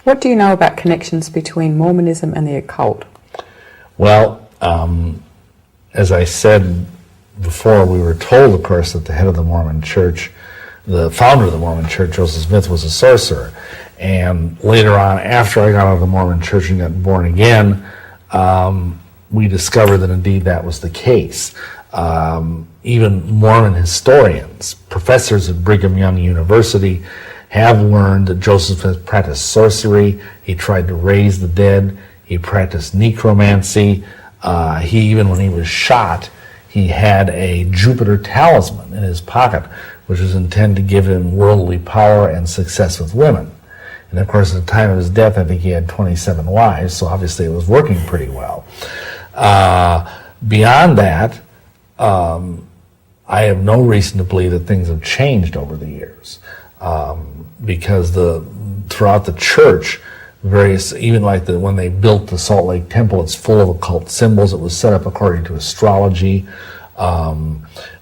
What do you know about connections between Mormonism and the occult? Well, as I said before, we were told, of course, that the head of the Mormon Church, the founder of the Mormon Church, Joseph Smith, was a sorcerer. And later on, after I got out of the Mormon Church and got born again, we discovered that indeed that was the case. Even Mormon historians, professors at Brigham Young University, have learned that Joseph Smith practiced sorcery. He tried to raise the dead. He practiced necromancy. He, even when he was shot, he had a Jupiter talisman in his pocket, which was intended to give him worldly power and success with women. And of course, at the time of his death, I think he had 27 wives, so obviously it was working pretty well. Beyond that, I have no reason to believe that things have changed over the years, because throughout the church, various, even like when they built the Salt Lake Temple, it's full of occult symbols. It was set up according to astrology.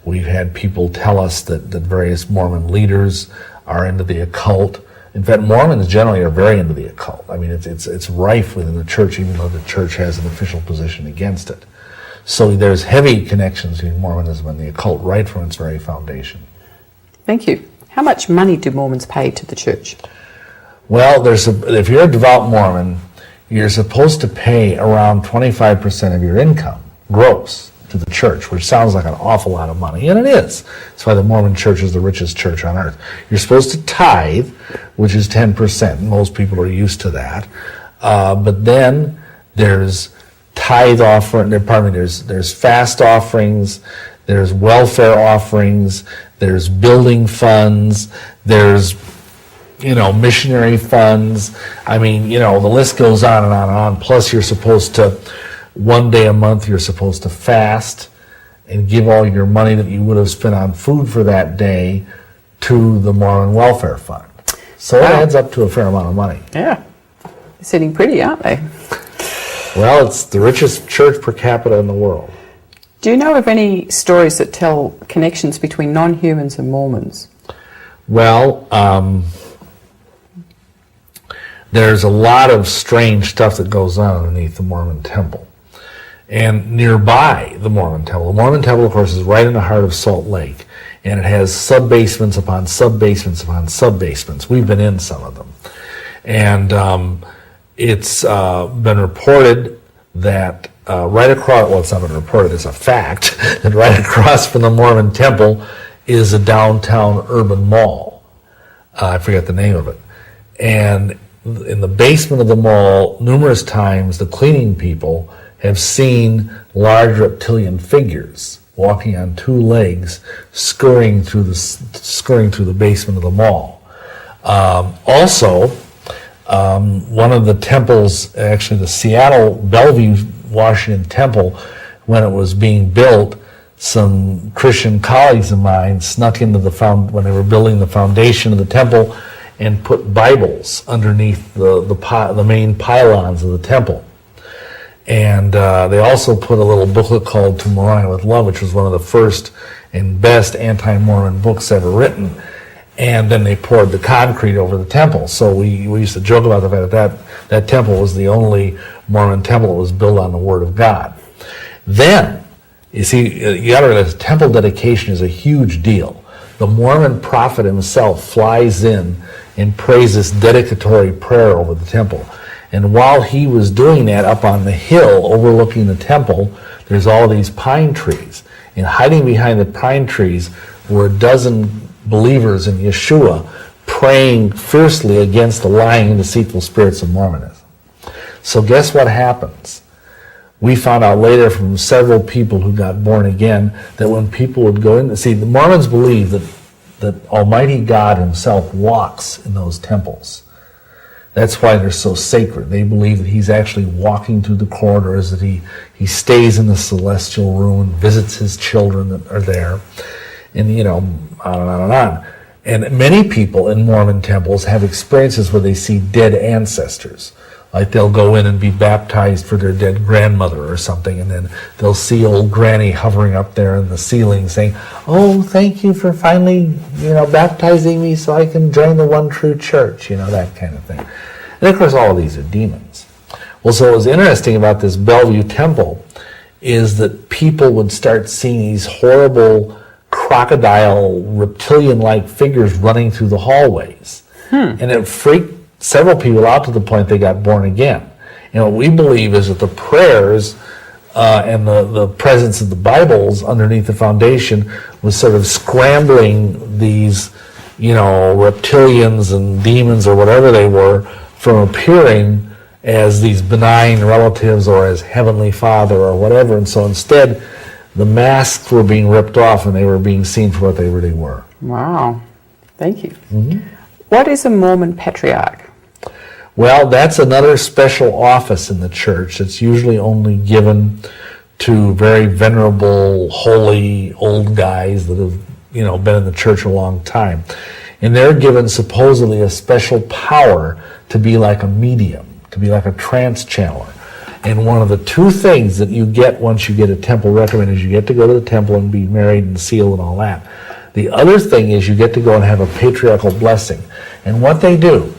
We've had people tell us that various Mormon leaders are into the occult. In fact, Mormons generally are very into the occult. I mean, it's rife within the church, even though the church has an official position against it. So there's heavy connections between Mormonism and the occult right from its very foundation. Thank you. How much money do Mormons pay to the church? Well, if you're a devout Mormon, you're supposed to pay around 25% of your income, gross, to the church, which sounds like an awful lot of money, and it is. That's why the Mormon church is the richest church on earth. You're supposed to tithe, which is 10%. Most people are used to that. But then there's tithe offering, there's fast offerings, there's welfare offerings, there's building funds, there's missionary funds. I mean, the list goes on and on and on. Plus, you're supposed to, one day a month, you're supposed to fast and give all your money that you would have spent on food for that day to the Mormon Welfare Fund. So it adds up to a fair amount of money. Yeah. They're sitting pretty, aren't they? Well, it's the richest church per capita in the world. Do you know of any stories that tell connections between non-humans and Mormons? Well, there's a lot of strange stuff that goes on underneath the Mormon temple. And nearby the Mormon temple, of course, is right in the heart of Salt Lake. And it has sub-basements upon sub-basements upon sub-basements. We've been in some of them. And it's been reported that right across, well, it's not been reported, it's a fact, that right across from the Mormon temple is a downtown urban mall. I forget the name of it. And in the basement of the mall, numerous times, the cleaning people have seen large reptilian figures walking on two legs, scurrying through the basement of the mall. Also, one of the temples, actually the Seattle Bellevue Washington Temple, when it was being built, some Christian colleagues of mine snuck into when they were building the foundation of the temple and put Bibles underneath the main pylons of the temple. And they also put a little booklet called To Moroni with Love, which was one of the first and best anti-Mormon books ever written. And then they poured the concrete over the temple. So we used to joke about the fact that temple was the only Mormon temple that was built on the Word of God. Then, you see, you got to realize temple dedication is a huge deal. The Mormon prophet himself flies in and prays this dedicatory prayer over the temple. And while he was doing that up on the hill overlooking the temple, there's all these pine trees. And hiding behind the pine trees were a dozen believers in Yeshua praying fiercely against the lying and deceitful spirits of Mormonism. So guess what happens? We found out later from several people who got born again that when people would go in, see, the Mormons believe that Almighty God himself walks in those temples. That's why they're so sacred. They believe that he's actually walking through the corridors, that he stays in the celestial room and visits his children that are there, and on and on and on. And many people in Mormon temples have experiences where they see dead ancestors. Like they'll go in and be baptized for their dead grandmother or something, and then they'll see old Granny hovering up there in the ceiling saying, "Oh, thank you for finally, baptizing me so I can join the one true church," that kind of thing. And of course, all of these are demons. Well, so what was interesting about this Bellevue temple is that people would start seeing these horrible crocodile, reptilian-like figures running through the hallways. And it freaked several people out to the point they got born again. And what we believe is that the prayers and the presence of the Bibles underneath the foundation was sort of scrambling these, reptilians and demons or whatever they were from appearing as these benign relatives or as Heavenly Father or whatever. And so instead, the masks were being ripped off and they were being seen for what they really were. Wow. Thank you. What is a Mormon patriarch? Well, that's another special office in the church. It's usually only given to very venerable, holy, old guys that have, been in the church a long time. And they're given supposedly a special power to be like a medium, to be like a trance channeler. And one of the two things that you get once you get a temple recommend is you get to go to the temple and be married and sealed and all that. The other thing is you get to go and have a patriarchal blessing. And what they do,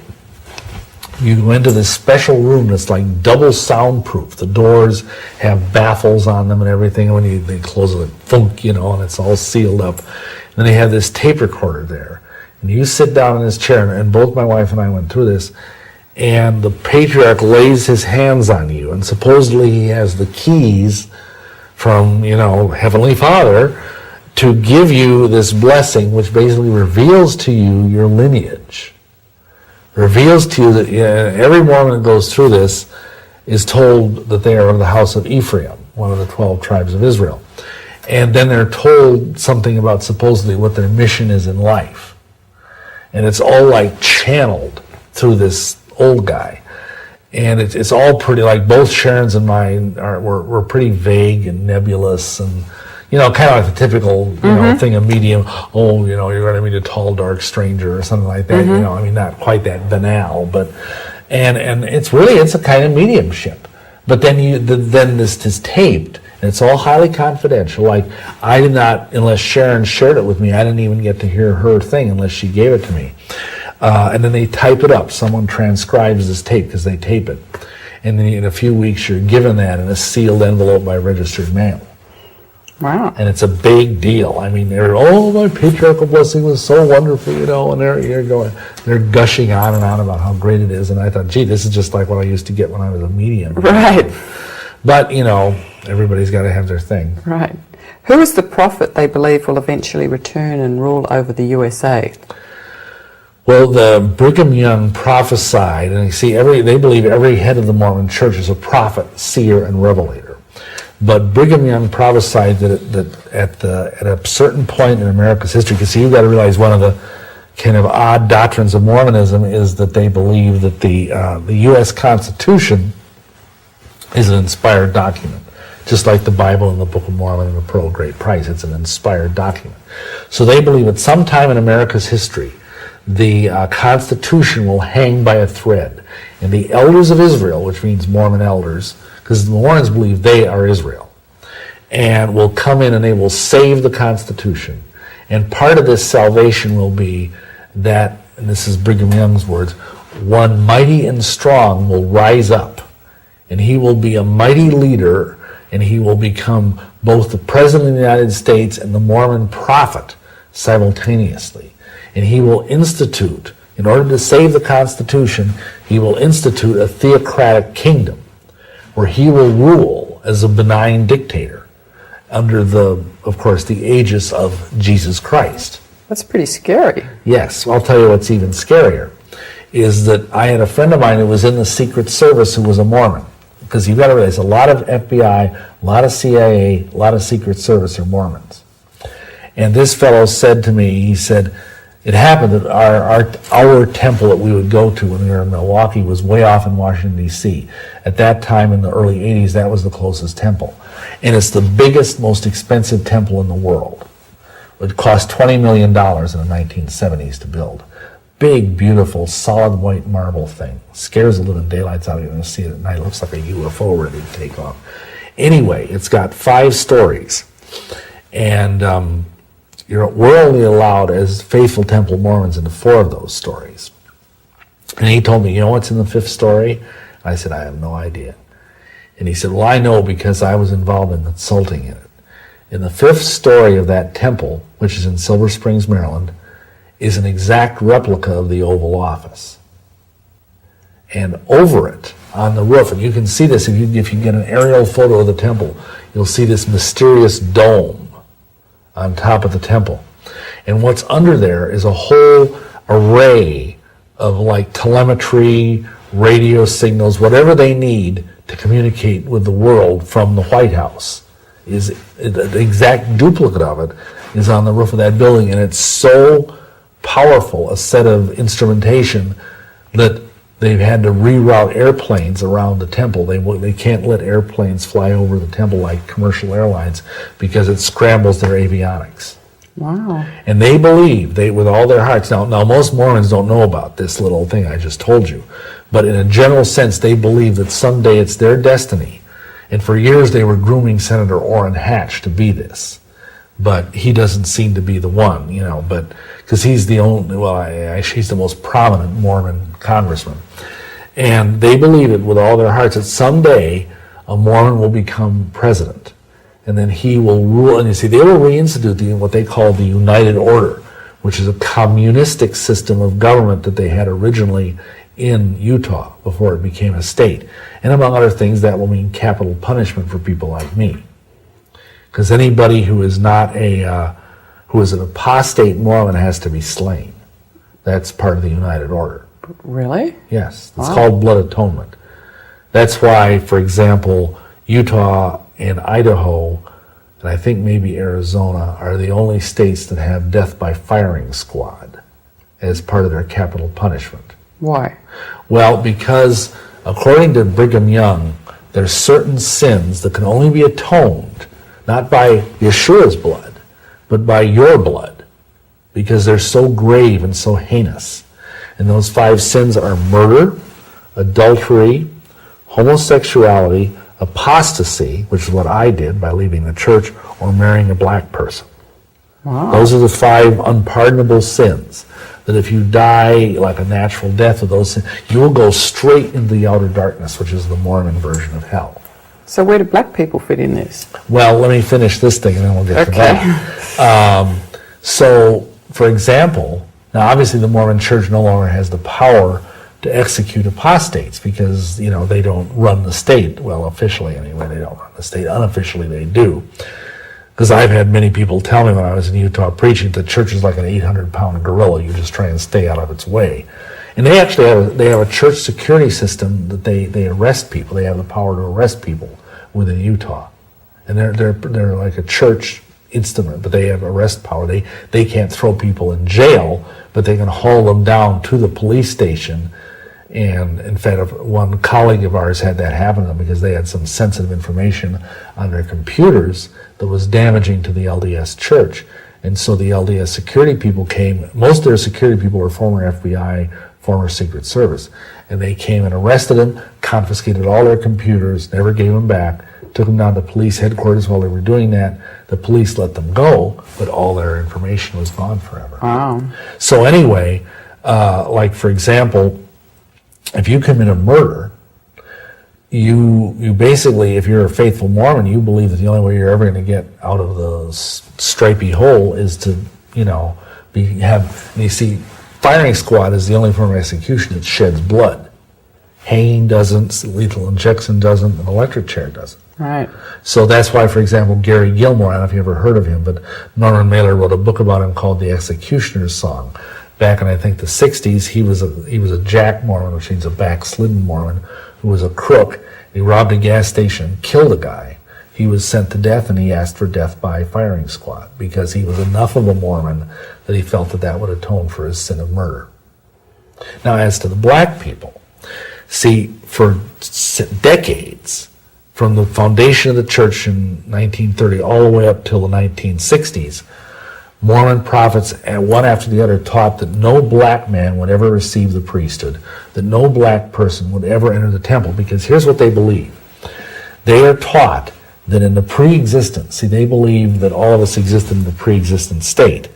you go into this special room that's like double soundproof. The doors have baffles on them and everything. And when they close it, like thunk, and it's all sealed up. And then they have this tape recorder there. And you sit down in this chair, and both my wife and I went through this, and the patriarch lays his hands on you, and supposedly he has the keys from, Heavenly Father to give you this blessing, which basically reveals to you your lineage. Reveals to you that every Mormon that goes through this is told that they are of the house of Ephraim, one of the 12 tribes of Israel. And then they're told something about supposedly what their mission is in life. And it's all like channeled through this old guy. And it's all pretty, like both Sharon's and mine were pretty vague and nebulous and, kind of like the typical, thing of medium. Oh, you're going to meet a tall, dark stranger or something like that. Not quite that banal, but, and it's a kind of mediumship. But then then this is taped, and it's all highly confidential. Like, I did not, unless Sharon shared it with me, I didn't even get to hear her thing unless she gave it to me. And then they type it up. Someone transcribes this tape because they tape it. And then in a few weeks, you're given that in a sealed envelope by registered mail. Wow. And it's a big deal. My patriarchal blessing was so wonderful, and they're gushing on and on about how great it is. And I thought, gee, this is just like what I used to get when I was a medium. Right. But, everybody's got to have their thing. Right. Who is the prophet they believe will eventually return and rule over the USA? Well, the Brigham Young prophesied, and they believe every head of the Mormon church is a prophet, seer, and revelator. But Brigham Young prophesied that at a certain point in America's history, because you've got to realize one of the kind of odd doctrines of Mormonism is that they believe that the U.S. Constitution is an inspired document, just like the Bible and the Book of Mormon and the Pearl of Great Price. It's an inspired document. So they believe at some time in America's history, the Constitution will hang by a thread. And the elders of Israel, which means Mormon elders, because the Mormons believe they are Israel, and will come in and they will save the Constitution. And part of this salvation will be that, and this is Brigham Young's words, one mighty and strong will rise up, and he will be a mighty leader, and he will become both the President of the United States and the Mormon prophet simultaneously. And he will institute, in order to save the Constitution, he will institute a theocratic kingdom where he will rule as a benign dictator under of course, the aegis of Jesus Christ. That's pretty scary. Yes. I'll tell you what's even scarier, is that I had a friend of mine who was in the Secret Service who was a Mormon. Because you've got to realize, a lot of FBI, a lot of CIA, a lot of Secret Service are Mormons. And this fellow said to me, he said, it happened that our temple that we would go to when we were in Milwaukee was way off in Washington, D.C. At that time in the early 80s, that was the closest temple. And it's the biggest, most expensive temple in the world. It cost $20 million in the 1970s to build. Big, beautiful, solid white marble thing. Scares the living daylights out of you when you see it at night. It looks like a UFO ready to take off. Anyway, it's got 5 stories. And we're only allowed as faithful Temple Mormons into 4 of those stories. And he told me, you know what's in the 5th story? I said, I have no idea. And he said, well, I know because I was involved in consulting in it. In the 5th story of that temple, which is in Silver Springs, Maryland, is an exact replica of the Oval Office. And over it, on the roof, and you can see this if you get an aerial photo of the temple, you'll see this mysterious dome on top of the temple. And what's under there is a whole array of like telemetry, radio signals, whatever they need to communicate with the world from the White House. Is the exact duplicate of it is on the roof of that building, and it's so powerful a set of instrumentation that they've had to reroute airplanes around the temple. They can't let airplanes fly over the temple like commercial airlines because it scrambles their avionics. Wow. And they believe, with all their hearts, now most Mormons don't know about this little thing I just told you, but in a general sense they believe that someday it's their destiny. And for years they were grooming Senator Orrin Hatch to be this. But he doesn't seem to be the one, but because he's the only, he's the most prominent Mormon congressman. And they believe it with all their hearts that someday a Mormon will become president. And then he will rule, and you see, they will reinstitute what they call the United Order, which is a communistic system of government that they had originally in Utah before it became a state. And among other things, that will mean capital punishment for people like me. Because anybody who is not who is an apostate Mormon has to be slain. That's part of the United Order. Really? Yes. It's called blood atonement. That's why, for example, Utah and Idaho, and I think maybe Arizona, are the only states that have death by firing squad as part of their capital punishment. Why? Well, because according to Brigham Young, there's certain sins that can only be atoned not by Yeshua's blood, but by your blood, because they're so grave and so heinous. And those 5 sins are murder, adultery, homosexuality, apostasy, which is what I did by leaving the church, or marrying a black person. Wow. Those are the 5 unpardonable sins, that if you die like a natural death of those sins, you will go straight into the outer darkness, which is the Mormon version of hell. So where do black people fit in this? Well, let me finish this thing and then we'll get to that. So, for example, now obviously the Mormon Church no longer has the power to execute apostates because, they don't run the state. Well, officially anyway, they don't run the state. Unofficially they do. Because I've had many people tell me when I was in Utah preaching that the church is like an 800-pound gorilla. You just try and stay out of its way. And they actually have a church security system that they arrest people. They have the power to arrest people within Utah. And they're like a church instrument, but they have arrest power. They can't throw people in jail, but they can haul them down to the police station. And in fact, one colleague of ours had that happen to them because they had some sensitive information on their computers that was damaging to the LDS church. And so the LDS security people came. Most of their security people were former FBI, former Secret Service. And they came and arrested them, confiscated all their computers, never gave them back, took them down to police headquarters. While they were doing that, the police let them go, but all their information was gone forever. Wow. So anyway, like for example, if you commit a murder, you basically, if you're a faithful Mormon, you believe that the only way you're ever going to get out of the stripey hole is to, and you see, firing squad is the only form of execution that sheds blood. Hanging doesn't, lethal injection doesn't, an electric chair doesn't. Right. So that's why, for example, Gary Gilmore, I don't know if you ever heard of him, but Norman Mailer wrote a book about him called The Executioner's Song. Back in, I think, the 60s, he was a jack Mormon, which means a backslidden Mormon, who was a crook. He robbed a gas station, killed a guy. He was sent to death, and he asked for death by firing squad because he was enough of a Mormon that he felt that would atone for his sin of murder. Now, as to the black people, see, for decades, from the foundation of the church in 1930 all the way up till the 1960s, Mormon prophets, one after the other, taught that no black man would ever receive the priesthood, that no black person would ever enter the temple, because here's what they believe. They are taught that in the pre-existent, see, they believe that all of us existed in the pre-existent state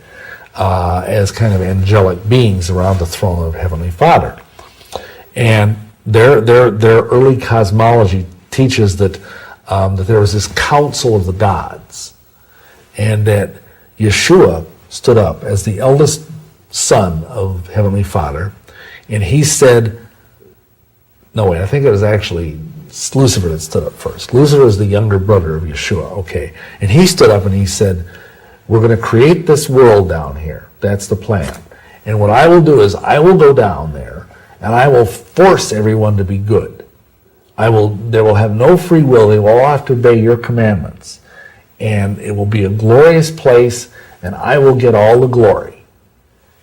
as kind of angelic beings around the throne of Heavenly Father. And their early cosmology teaches that that there was this council of the gods, and that Yeshua stood up as the eldest son of Heavenly Father, and he said, no wait, I think it was actually Lucifer that stood up first. Lucifer is the younger brother of Yeshua, okay. And he stood up and he said, we're going to create this world down here. That's the plan. And what I will do is I will go down there and I will force everyone to be good. They will have no free will. They will all have to obey your commandments. And it will be a glorious place, and I will get all the glory.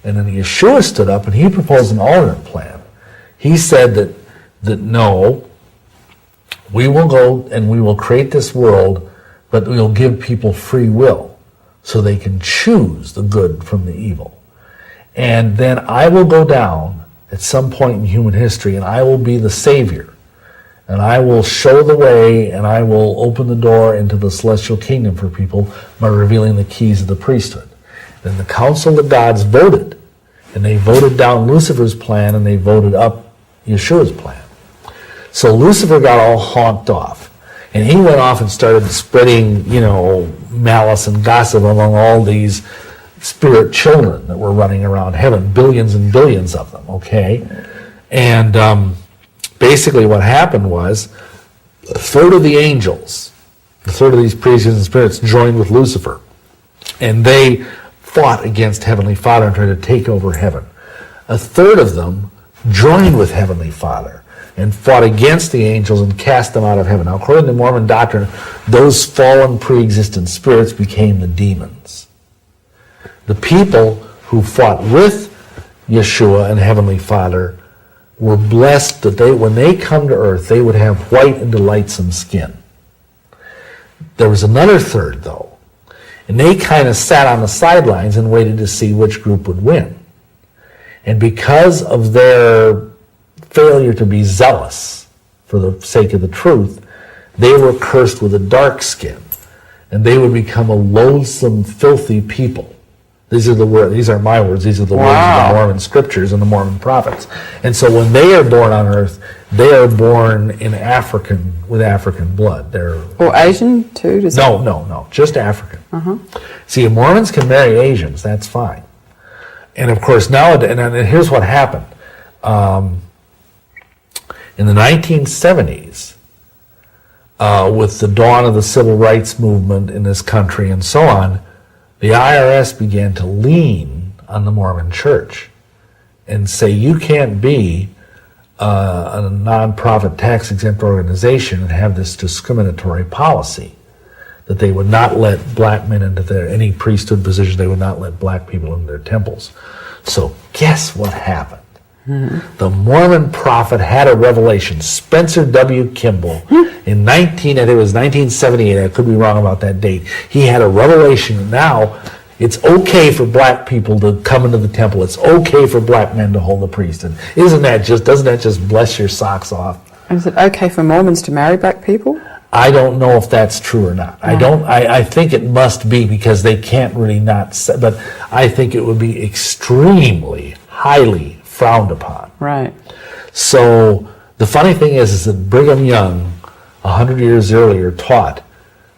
And then Yeshua stood up and he proposed an alternate plan. He said that no, we will go and we will create this world, but we'll give people free will so they can choose the good from the evil. And then I will go down at some point in human history and I will be the Savior. And I will show the way and I will open the door into the celestial kingdom for people by revealing the keys of the priesthood. Then the council of the gods voted. And they voted down Lucifer's plan and they voted up Yeshua's plan. So Lucifer got all honked off. And he went off and started spreading, malice and gossip among all these spirit children that were running around heaven, billions and billions of them, okay? And basically what happened was a third of the angels, a third of these priests and spirits joined with Lucifer. And they fought against Heavenly Father and tried to take over heaven. A third of them joined with Heavenly Father and fought against the angels and cast them out of heaven. Now, according to Mormon doctrine, those fallen pre-existent spirits became the demons. The people who fought with Yeshua and Heavenly Father were blessed that when they come to earth, they would have white and delightsome skin. There was another third, though, and they kind of sat on the sidelines and waited to see which group would win. And because of their failure to be zealous for the sake of the truth, they were cursed with a dark skin, and they would become a loathsome, filthy people. These are the words. These are my words. These are the words of the Mormon scriptures and the Mormon prophets. And so when they are born on earth, they are born with African blood. Or Asian too? No, just African. See, Mormons can marry Asians. That's fine. And of course nowadays, and here's what happened. In the 1970s, with the dawn of the civil rights movement in this country and so on, the IRS began to lean on the Mormon Church and say, you can't be a non-profit tax-exempt organization and have this discriminatory policy that they would not let black men into any priesthood position. They would not let black people into their temples. So guess what happened? The Mormon prophet had a revelation. Spencer W. Kimball, in I think it was 1978, I could be wrong about that date, he had a revelation. Now it's okay for black people to come into the temple. It's okay for black men to hold the priesthood. Doesn't that just bless your socks off? And is it okay for Mormons to marry black people? I don't know if that's true or not. I think it must be, because they can't really not say, but I think it would be extremely, highly frowned upon. Right. So the funny thing is that Brigham Young, 100 years earlier, taught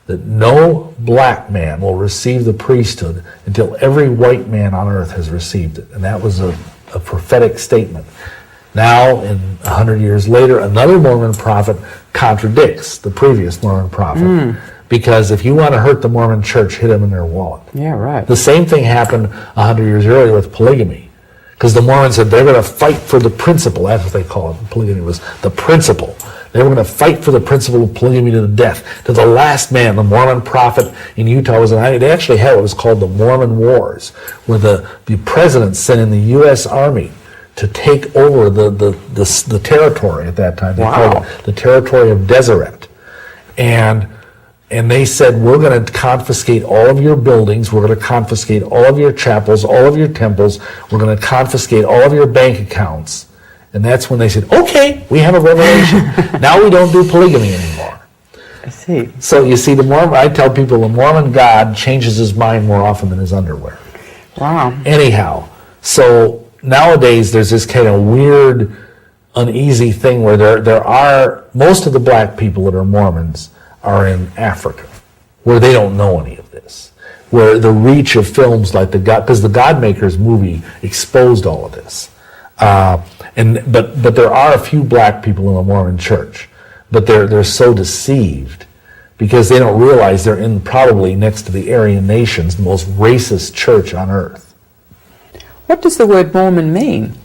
that no black man will receive the priesthood until every white man on earth has received it. And that was a prophetic statement. Now, 100 years later, another Mormon prophet contradicts the previous Mormon prophet. Because if you want to hurt the Mormon church, hit them in their wallet. Yeah, right. The same thing happened 100 years earlier with polygamy. Because the Mormons said they're going to fight for the principle. That's what they call it. Polygamy was the principle. They were going to fight for the principle of polygamy to the death. To the last man, the Mormon prophet in Utah was they actually had what was called the Mormon Wars, where the president sent in the U.S. Army to take over the territory at that time. They called it the territory of Deseret. And they said, we're going to confiscate all of your buildings, we're going to confiscate all of your chapels, all of your temples, we're going to confiscate all of your bank accounts. And that's when they said, okay, we have a revelation. Now we don't do polygamy anymore. I see. So you see, I tell people the Mormon God changes his mind more often than his underwear. Wow. Anyhow, so nowadays there's this kind of weird uneasy thing where there are, most of the black people that are Mormons are in Africa, where they don't know any of this, where the reach of films like because the Godmakers movie exposed all of this. But there are a few black people in the Mormon church, but they're so deceived because they don't realize they're in probably next to the Aryan nations, the most racist church on earth. What does the word Mormon mean?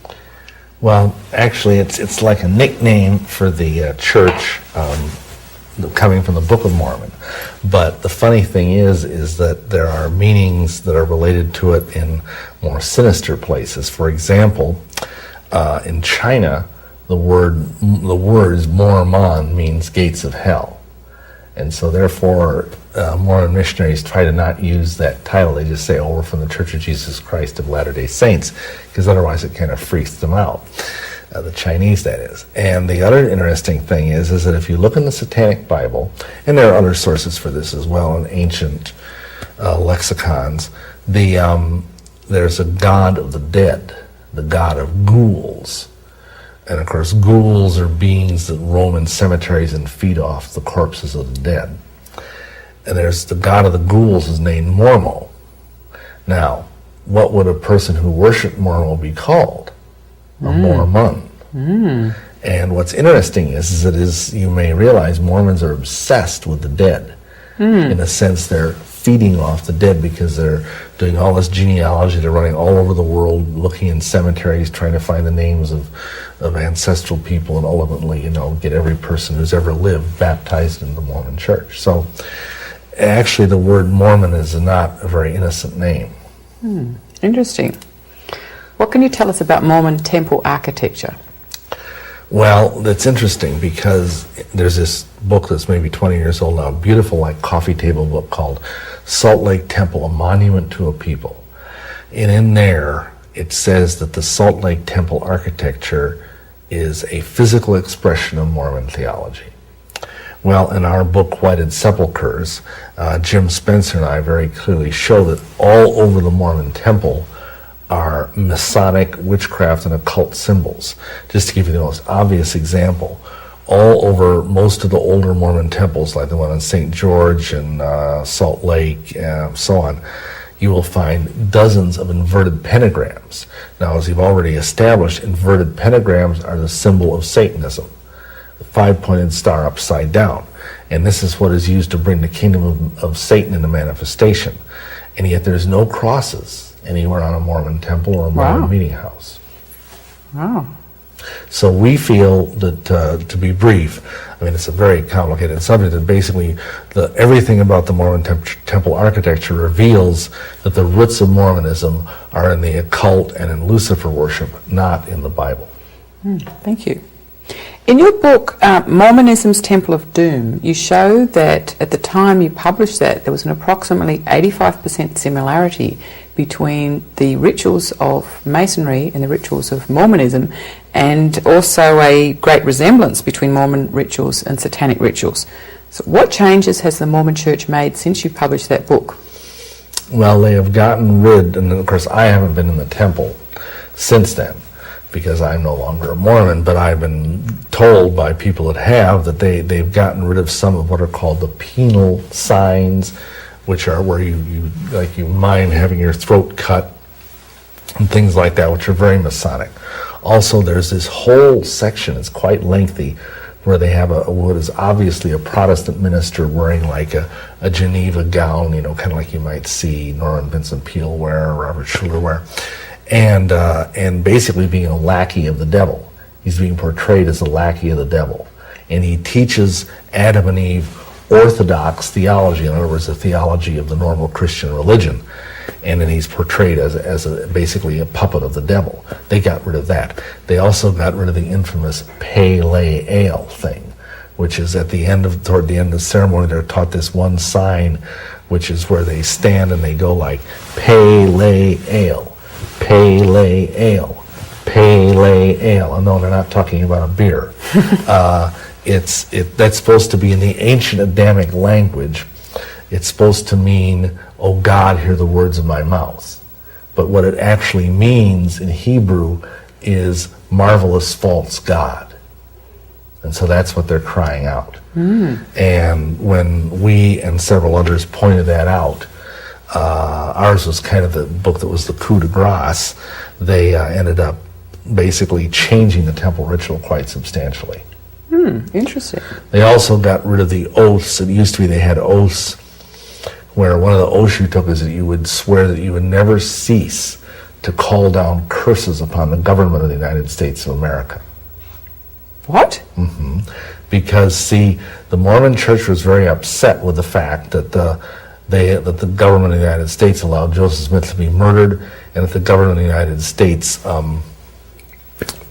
Well, actually, it's like a nickname for the church coming from the Book of Mormon. But the funny thing is that there are meanings that are related to it in more sinister places. For example, in China, the words Mormon means gates of hell. And so therefore, Mormon missionaries try to not use that title. They just say, oh, we're from the Church of Jesus Christ of Latter-day Saints, because otherwise it kind of freaks them out. The Chinese, that is. And the other interesting thing is that if you look in the Satanic Bible, and there are other sources for this as well in ancient lexicons, there's a god of the dead, the god of ghouls. And of course, ghouls are beings that roam in cemeteries and feed off the corpses of the dead. And there's the god of the ghouls is named Mormo. Now, what would a person who worshipped Mormo be called? A Mormon. And what's interesting is that you may realize Mormons are obsessed with the dead. In a sense, they're feeding off the dead because they're doing all this genealogy. They're running all over the world, looking in cemeteries, trying to find the names of ancestral people, and ultimately, get every person who's ever lived baptized in the Mormon church. So, actually, the word Mormon is not a very innocent name. Interesting. What can you tell us about Mormon temple architecture? Well, that's interesting because there's this book that's maybe 20 years old now, beautiful like coffee table book called Salt Lake Temple, A Monument to a People. And in there, it says that the Salt Lake Temple architecture is a physical expression of Mormon theology. Well, in our book, Whited Sepulchres, Jim Spencer and I very clearly show that all over the Mormon temple are Masonic, witchcraft, and occult symbols. Just to give you the most obvious example, all over most of the older Mormon temples, like the one in St. George and Salt Lake, and so on, you will find dozens of inverted pentagrams. Now, as you've already established, inverted pentagrams are the symbol of Satanism, the five-pointed star upside down. And this is what is used to bring the kingdom of Satan into manifestation. And yet there's no crosses anywhere on a Mormon temple or a Mormon meeting house. Wow. So we feel that, to be brief, I mean, it's a very complicated subject, that basically everything about the Mormon temple architecture reveals that the roots of Mormonism are in the occult and in Lucifer worship, not in the Bible. Thank you. In your book, Mormonism's Temple of Doom, you show that at the time you published that, there was an approximately 85% similarity between the rituals of Masonry and the rituals of Mormonism, and also a great resemblance between Mormon rituals and Satanic rituals. So what changes has the Mormon Church made since you published that book? Well, they have gotten rid, and of course I haven't been in the temple since then, because I'm no longer a Mormon, but I've been told by people that have that they've gotten rid of some of what are called the penal signs, which are where you mind having your throat cut and things like that, which are very Masonic. Also, there's this whole section, it's quite lengthy, where they have what is obviously a Protestant minister wearing like a Geneva gown, kind of like you might see Norman Vincent Peale wear or Robert Schuller wear, and basically being a lackey of the devil. He's being portrayed as a lackey of the devil. And he teaches Adam and Eve orthodox theology, in other words, the theology of the normal Christian religion. And then he's portrayed as basically a puppet of the devil. They got rid of that. They also got rid of the infamous pale ale thing, which is toward the end of the ceremony, they're taught this one sign, which is where they stand and they go like, pale ale, pale ale, pale ale. And no, they're not talking about a beer. That's supposed to be in the ancient Adamic language. It's supposed to mean, oh God, hear the words of my mouth. But what it actually means in Hebrew is marvelous false god. And so that's what they're crying out. And when we and several others pointed that out, ours was kind of the book that was the coup de grace. They ended up basically changing the temple ritual quite substantially. Interesting. They also got rid of the oaths. It used to be they had oaths where one of the oaths you took is that you would swear that you would never cease to call down curses upon the government of the United States of America. What? Because, see, the Mormon Church was very upset with the fact that that the government of the United States allowed Joseph Smith to be murdered, and that the government of the United States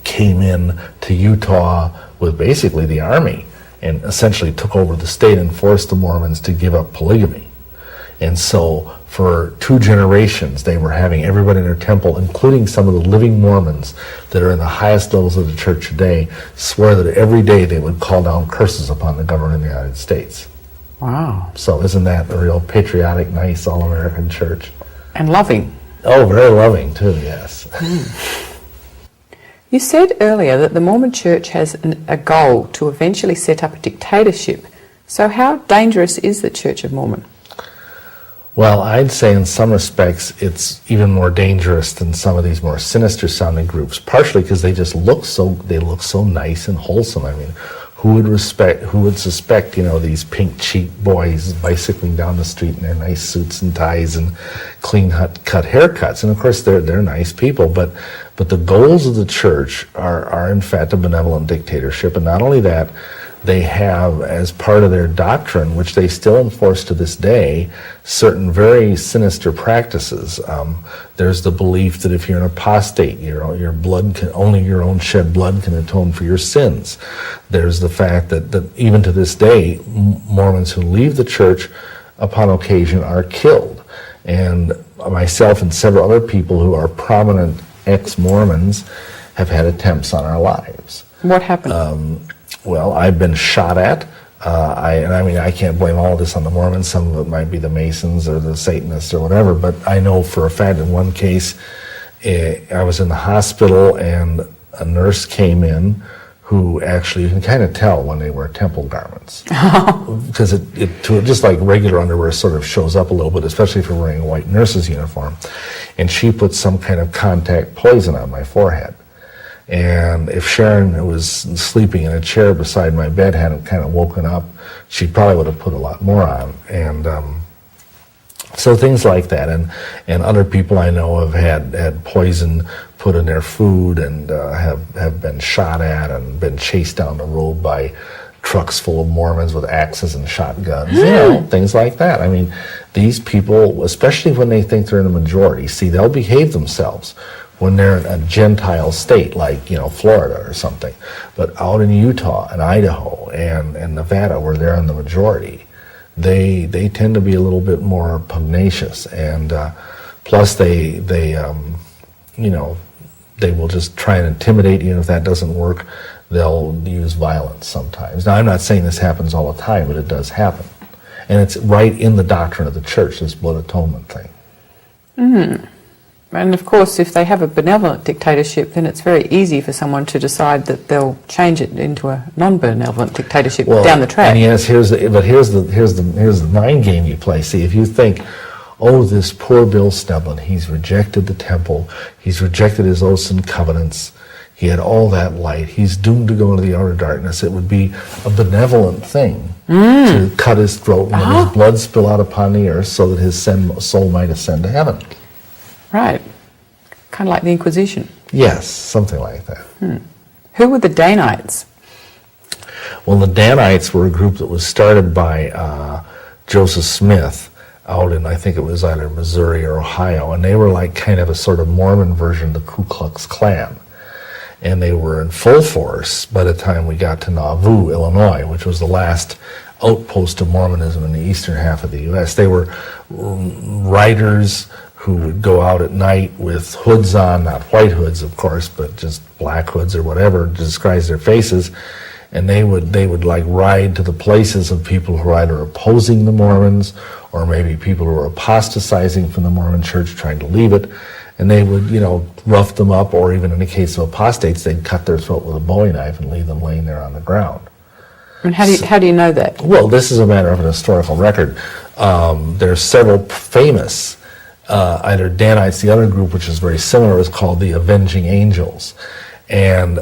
came in to Utah with basically the army and essentially took over the state and forced the Mormons to give up polygamy. And so for 2 generations, they were having everybody in their temple, including some of the living Mormons that are in the highest levels of the church today, swear that every day they would call down curses upon the government of the United States. Wow. So isn't that a real patriotic, nice, all-American church? And loving. Oh, very loving too, yes. You said earlier that the Mormon Church has a goal to eventually set up a dictatorship. So how dangerous is the Church of Mormon? Well, I'd say in some respects it's even more dangerous than some of these more sinister sounding groups, partially because they look so nice and wholesome. I mean, who would suspect, these pink cheek boys bicycling down the street in their nice suits and ties and clean cut haircuts? And of course they're nice people, but the goals of the church are in fact a benevolent dictatorship. And not only that, they have, as part of their doctrine, which they still enforce to this day, certain very sinister practices. There's the belief that if you're an apostate, your blood only your own shed blood can atone for your sins. There's the fact that even to this day, Mormons who leave the church upon occasion are killed. And myself and several other people who are prominent ex-Mormons have had attempts on our lives. What happened? Well, I've been shot at. I can't blame all of this on the Mormons. Some of it might be the Masons or the Satanists or whatever, but I know for a fact in one case, I was in the hospital and a nurse came in who actually, you can kind of tell when they wear temple garments. Because it just like regular underwear sort of shows up a little bit, especially if you're wearing a white nurse's uniform. And she put some kind of contact poison on my forehead. And if Sharon, who was sleeping in a chair beside my bed, hadn't kind of woken up, she probably would have put a lot more on. And so things like that. And other people I know have had poison put in their food and have been shot at and been chased down the road by trucks full of Mormons with axes and shotguns, things like that. I mean, these people, especially when they think they're in a majority, see, they'll behave themselves when they're in a Gentile state like, Florida or something. But out in Utah and Idaho and Nevada, where they're in the majority, they tend to be a little bit more pugnacious. And plus they will just try and intimidate you, and if that doesn't work, they'll use violence sometimes. Now, I'm not saying this happens all the time, but it does happen. And it's right in the doctrine of the church, this blood atonement thing. And of course, if they have a benevolent dictatorship, then it's very easy for someone to decide that they'll change it into a non-benevolent dictatorship down the track. And yes, here's the mind game you play. See, if you think, oh, this poor Bill Sneblin, he's rejected the temple, he's rejected his oaths and covenants, he had all that light, he's doomed to go into the outer darkness. It would be a benevolent thing to cut his throat and let his blood spill out upon the earth so that his soul might ascend to heaven. Right. Kind of like the Inquisition. Yes, something like that. Who were the Danites? Well, the Danites were a group that was started by Joseph Smith out in, I think it was either Missouri or Ohio, and they were like kind of a sort of Mormon version of the Ku Klux Klan. And they were in full force by the time we got to Nauvoo, Illinois, which was the last outpost of Mormonism in the eastern half of the U.S. They were writers who would go out at night with hoods on, not white hoods, of course, but just black hoods or whatever to disguise their faces, and they would like ride to the places of people who are either opposing the Mormons or maybe people who are apostatizing from the Mormon church trying to leave it, and they would, you know, rough them up, or even in the case of apostates, they'd cut their throat with a Bowie knife and leave them laying there on the ground. And how do you know that? Well, this is a matter of an historical record. There's several famous, either Danites, the other group, which is very similar, is called the Avenging Angels. And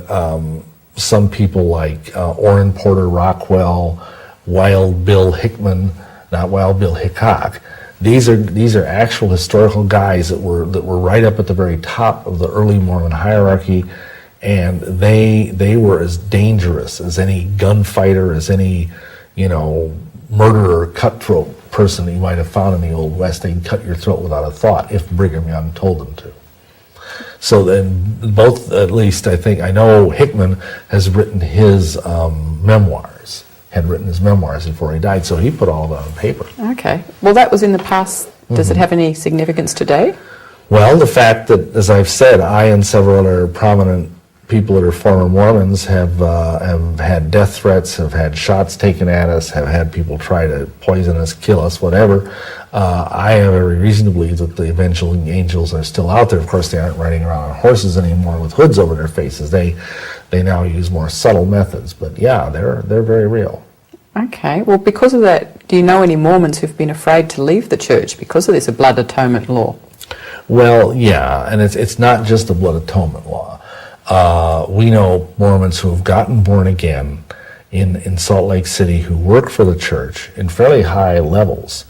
some people like Orrin Porter Rockwell, Wild Bill Hickman, not Wild Bill Hickok. These are actual historical guys that were right up at the very top of the early Mormon hierarchy, and they were as dangerous as any gunfighter, as any, you know, murderer, cutthroat person that you might have found in the Old West. They'd cut your throat without a thought if Brigham Young told them to. So then both, at least I think, I know Hickman has written his memoirs, had written his memoirs before he died, so he put all of it on paper. Okay. Well, that was in the past. Does it have any significance today? Well, the fact that, as I've said, I and several other prominent people that are former Mormons have had death threats, have had shots taken at us, have had people try to poison us, kill us, whatever. I have every reason to believe that the Avenging Angels are still out there. Of course, they aren't riding around on horses anymore with hoods over their faces. They now use more subtle methods. But yeah, they're very real. Okay. Well, because of that, do you know any Mormons who've been afraid to leave the church because of this blood atonement law? Well, yeah, and it's not just the blood atonement law. We know Mormons who have gotten born again in Salt Lake City who work for the church in fairly high levels,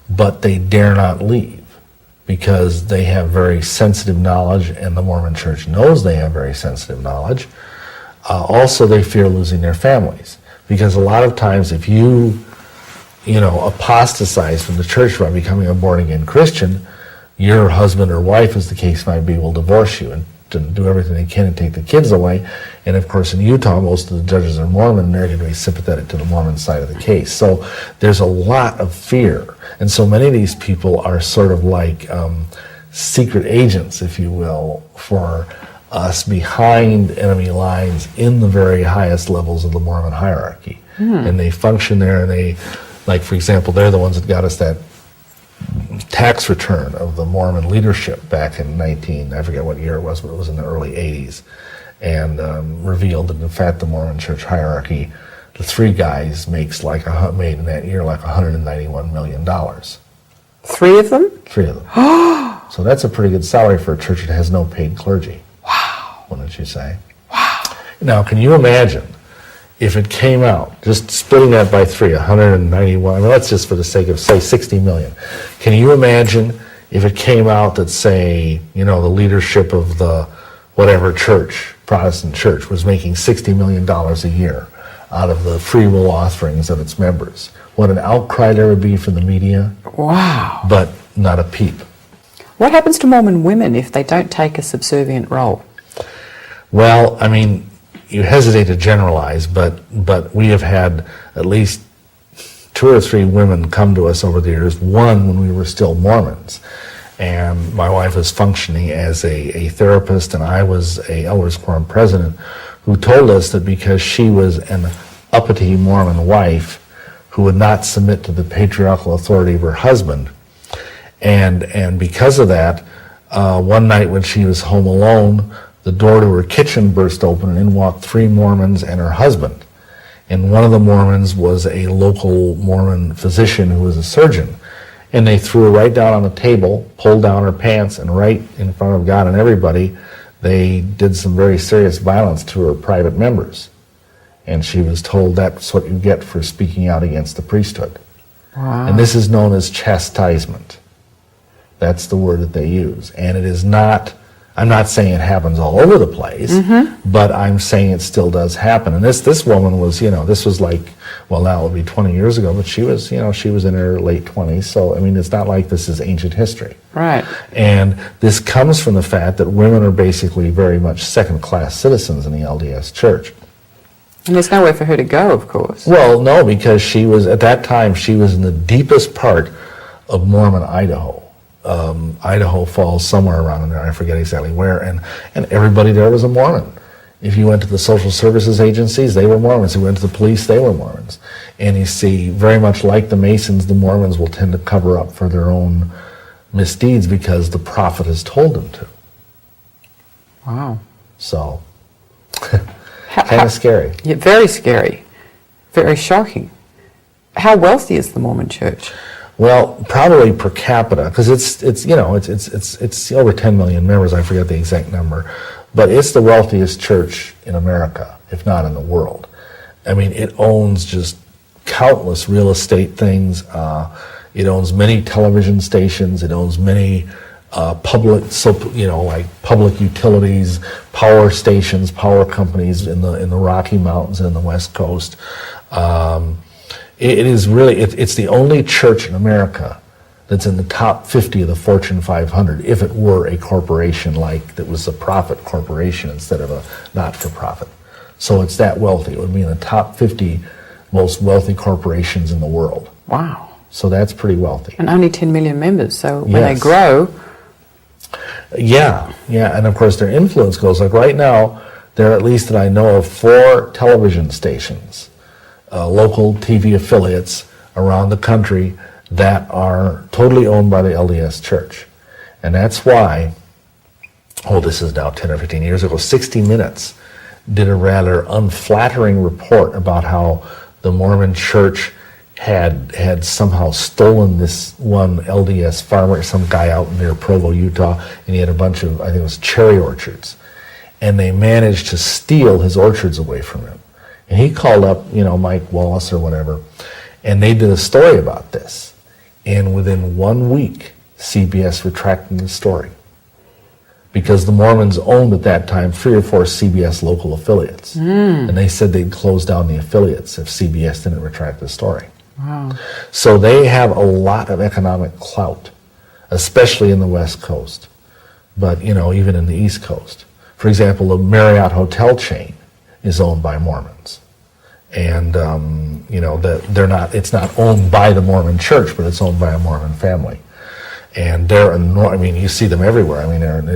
but they dare not leave because they have very sensitive knowledge, and the Mormon church knows they have very sensitive knowledge. Also, they fear losing their families, because a lot of times if you apostatize from the church by becoming a born-again Christian, your husband or wife, as the case might be, will divorce you and do everything they can to take the kids away. And of course in Utah, most of the judges are Mormon, and they're going to be sympathetic to the Mormon side of the case. So there's a lot of fear. And so many of these people are sort of like secret agents, if you will, for us behind enemy lines in the very highest levels of the Mormon hierarchy. And they function there, and they, like, for example, they're the ones that got us that tax return of the Mormon leadership back in I forget what year it was, but it was in the early 80s, and revealed that in fact the Mormon church hierarchy, the three guys made in that year like $191 million. Three of them? Three of them. So that's a pretty good salary for a church that has no paid clergy. Wow. Wouldn't you say? Wow. Now, can you imagine if it came out, just splitting that by three, 191, I mean, let's just for the sake of, say, 60 million. Can you imagine if it came out that, say, the leadership of the whatever church, Protestant church, was making $60 million a year out of the free will offerings of its members? What an outcry there would be from the media. Wow. But not a peep. What happens to Mormon women if they don't take a subservient role? Well, I mean, you hesitate to generalize, but we have had at least 2 or 3 women come to us over the years, one when we were still Mormons. And my wife was functioning as a therapist, and I was a Elders Quorum president, who told us that because she was an uppity Mormon wife who would not submit to the patriarchal authority of her husband, and because of that, one night when she was home alone, the door to her kitchen burst open, and in walked 3 Mormons and her husband. And one of the Mormons was a local Mormon physician who was a surgeon. And they threw her right down on the table, pulled down her pants, and right in front of God and everybody, they did some very serious violence to her private members. And she was told that's what you get for speaking out against the priesthood. Wow. And this is known as chastisement. That's the word that they use. And it is not, I'm not saying it happens all over the place, but I'm saying it still does happen. And this woman was, this was like, well, now it would be 20 years ago, but she was, she was in her late 20s. So, I mean, it's not like this is ancient history. Right. And this comes from the fact that women are basically very much second-class citizens in the LDS Church. And there's nowhere for her to go, of course. Well, no, because she was, at that time, she was in the deepest part of Mormon Idaho. Idaho falls somewhere around in there, I forget exactly where, and everybody there was a Mormon. If you went to the social services agencies, they were Mormons. If you went to the police, they were Mormons. And you see, very much like the Masons, the Mormons will tend to cover up for their own misdeeds because the prophet has told them to. Wow. So, kind of scary. Yeah, very scary. Very shocking. How wealthy is the Mormon Church? Well, probably per capita, because it's over 10 million members. I forget the exact number, but it's the wealthiest church in America, if not in the world. I mean, it owns just countless real estate things. It owns many television stations. It owns many public utilities, power stations, power companies in the Rocky Mountains and the West Coast. It is really, it's the only church in America that's in the top 50 of the Fortune 500, if it were a corporation that was a profit corporation instead of a not-for-profit. So it's that wealthy. It would be in the top 50 most wealthy corporations in the world. Wow. So that's pretty wealthy. And only 10 million members, so when Yes. they grow... Yeah, and of course their influence goes, like right now, there are at least that I know of 4 television stations, local TV affiliates around the country that are totally owned by the LDS Church. And that's why, this is now 10 or 15 years ago, 60 Minutes did a rather unflattering report about how the Mormon Church had somehow stolen this one LDS farmer, some guy out near Provo, Utah, and he had a bunch of, I think it was cherry orchards. And they managed to steal his orchards away from him. And he called up, Mike Wallace or whatever, and they did a story about this. And within 1 week, CBS retracted the story. Because the Mormons owned at that time 3 or 4 CBS local affiliates. And they said they'd close down the affiliates if CBS didn't retract the story. Wow. So they have a lot of economic clout, especially in the West Coast, but even in the East Coast. For example, the Marriott hotel chain is owned by Mormons, and it's not owned by the Mormon Church, but it's owned by a Mormon family. And they're you see them everywhere.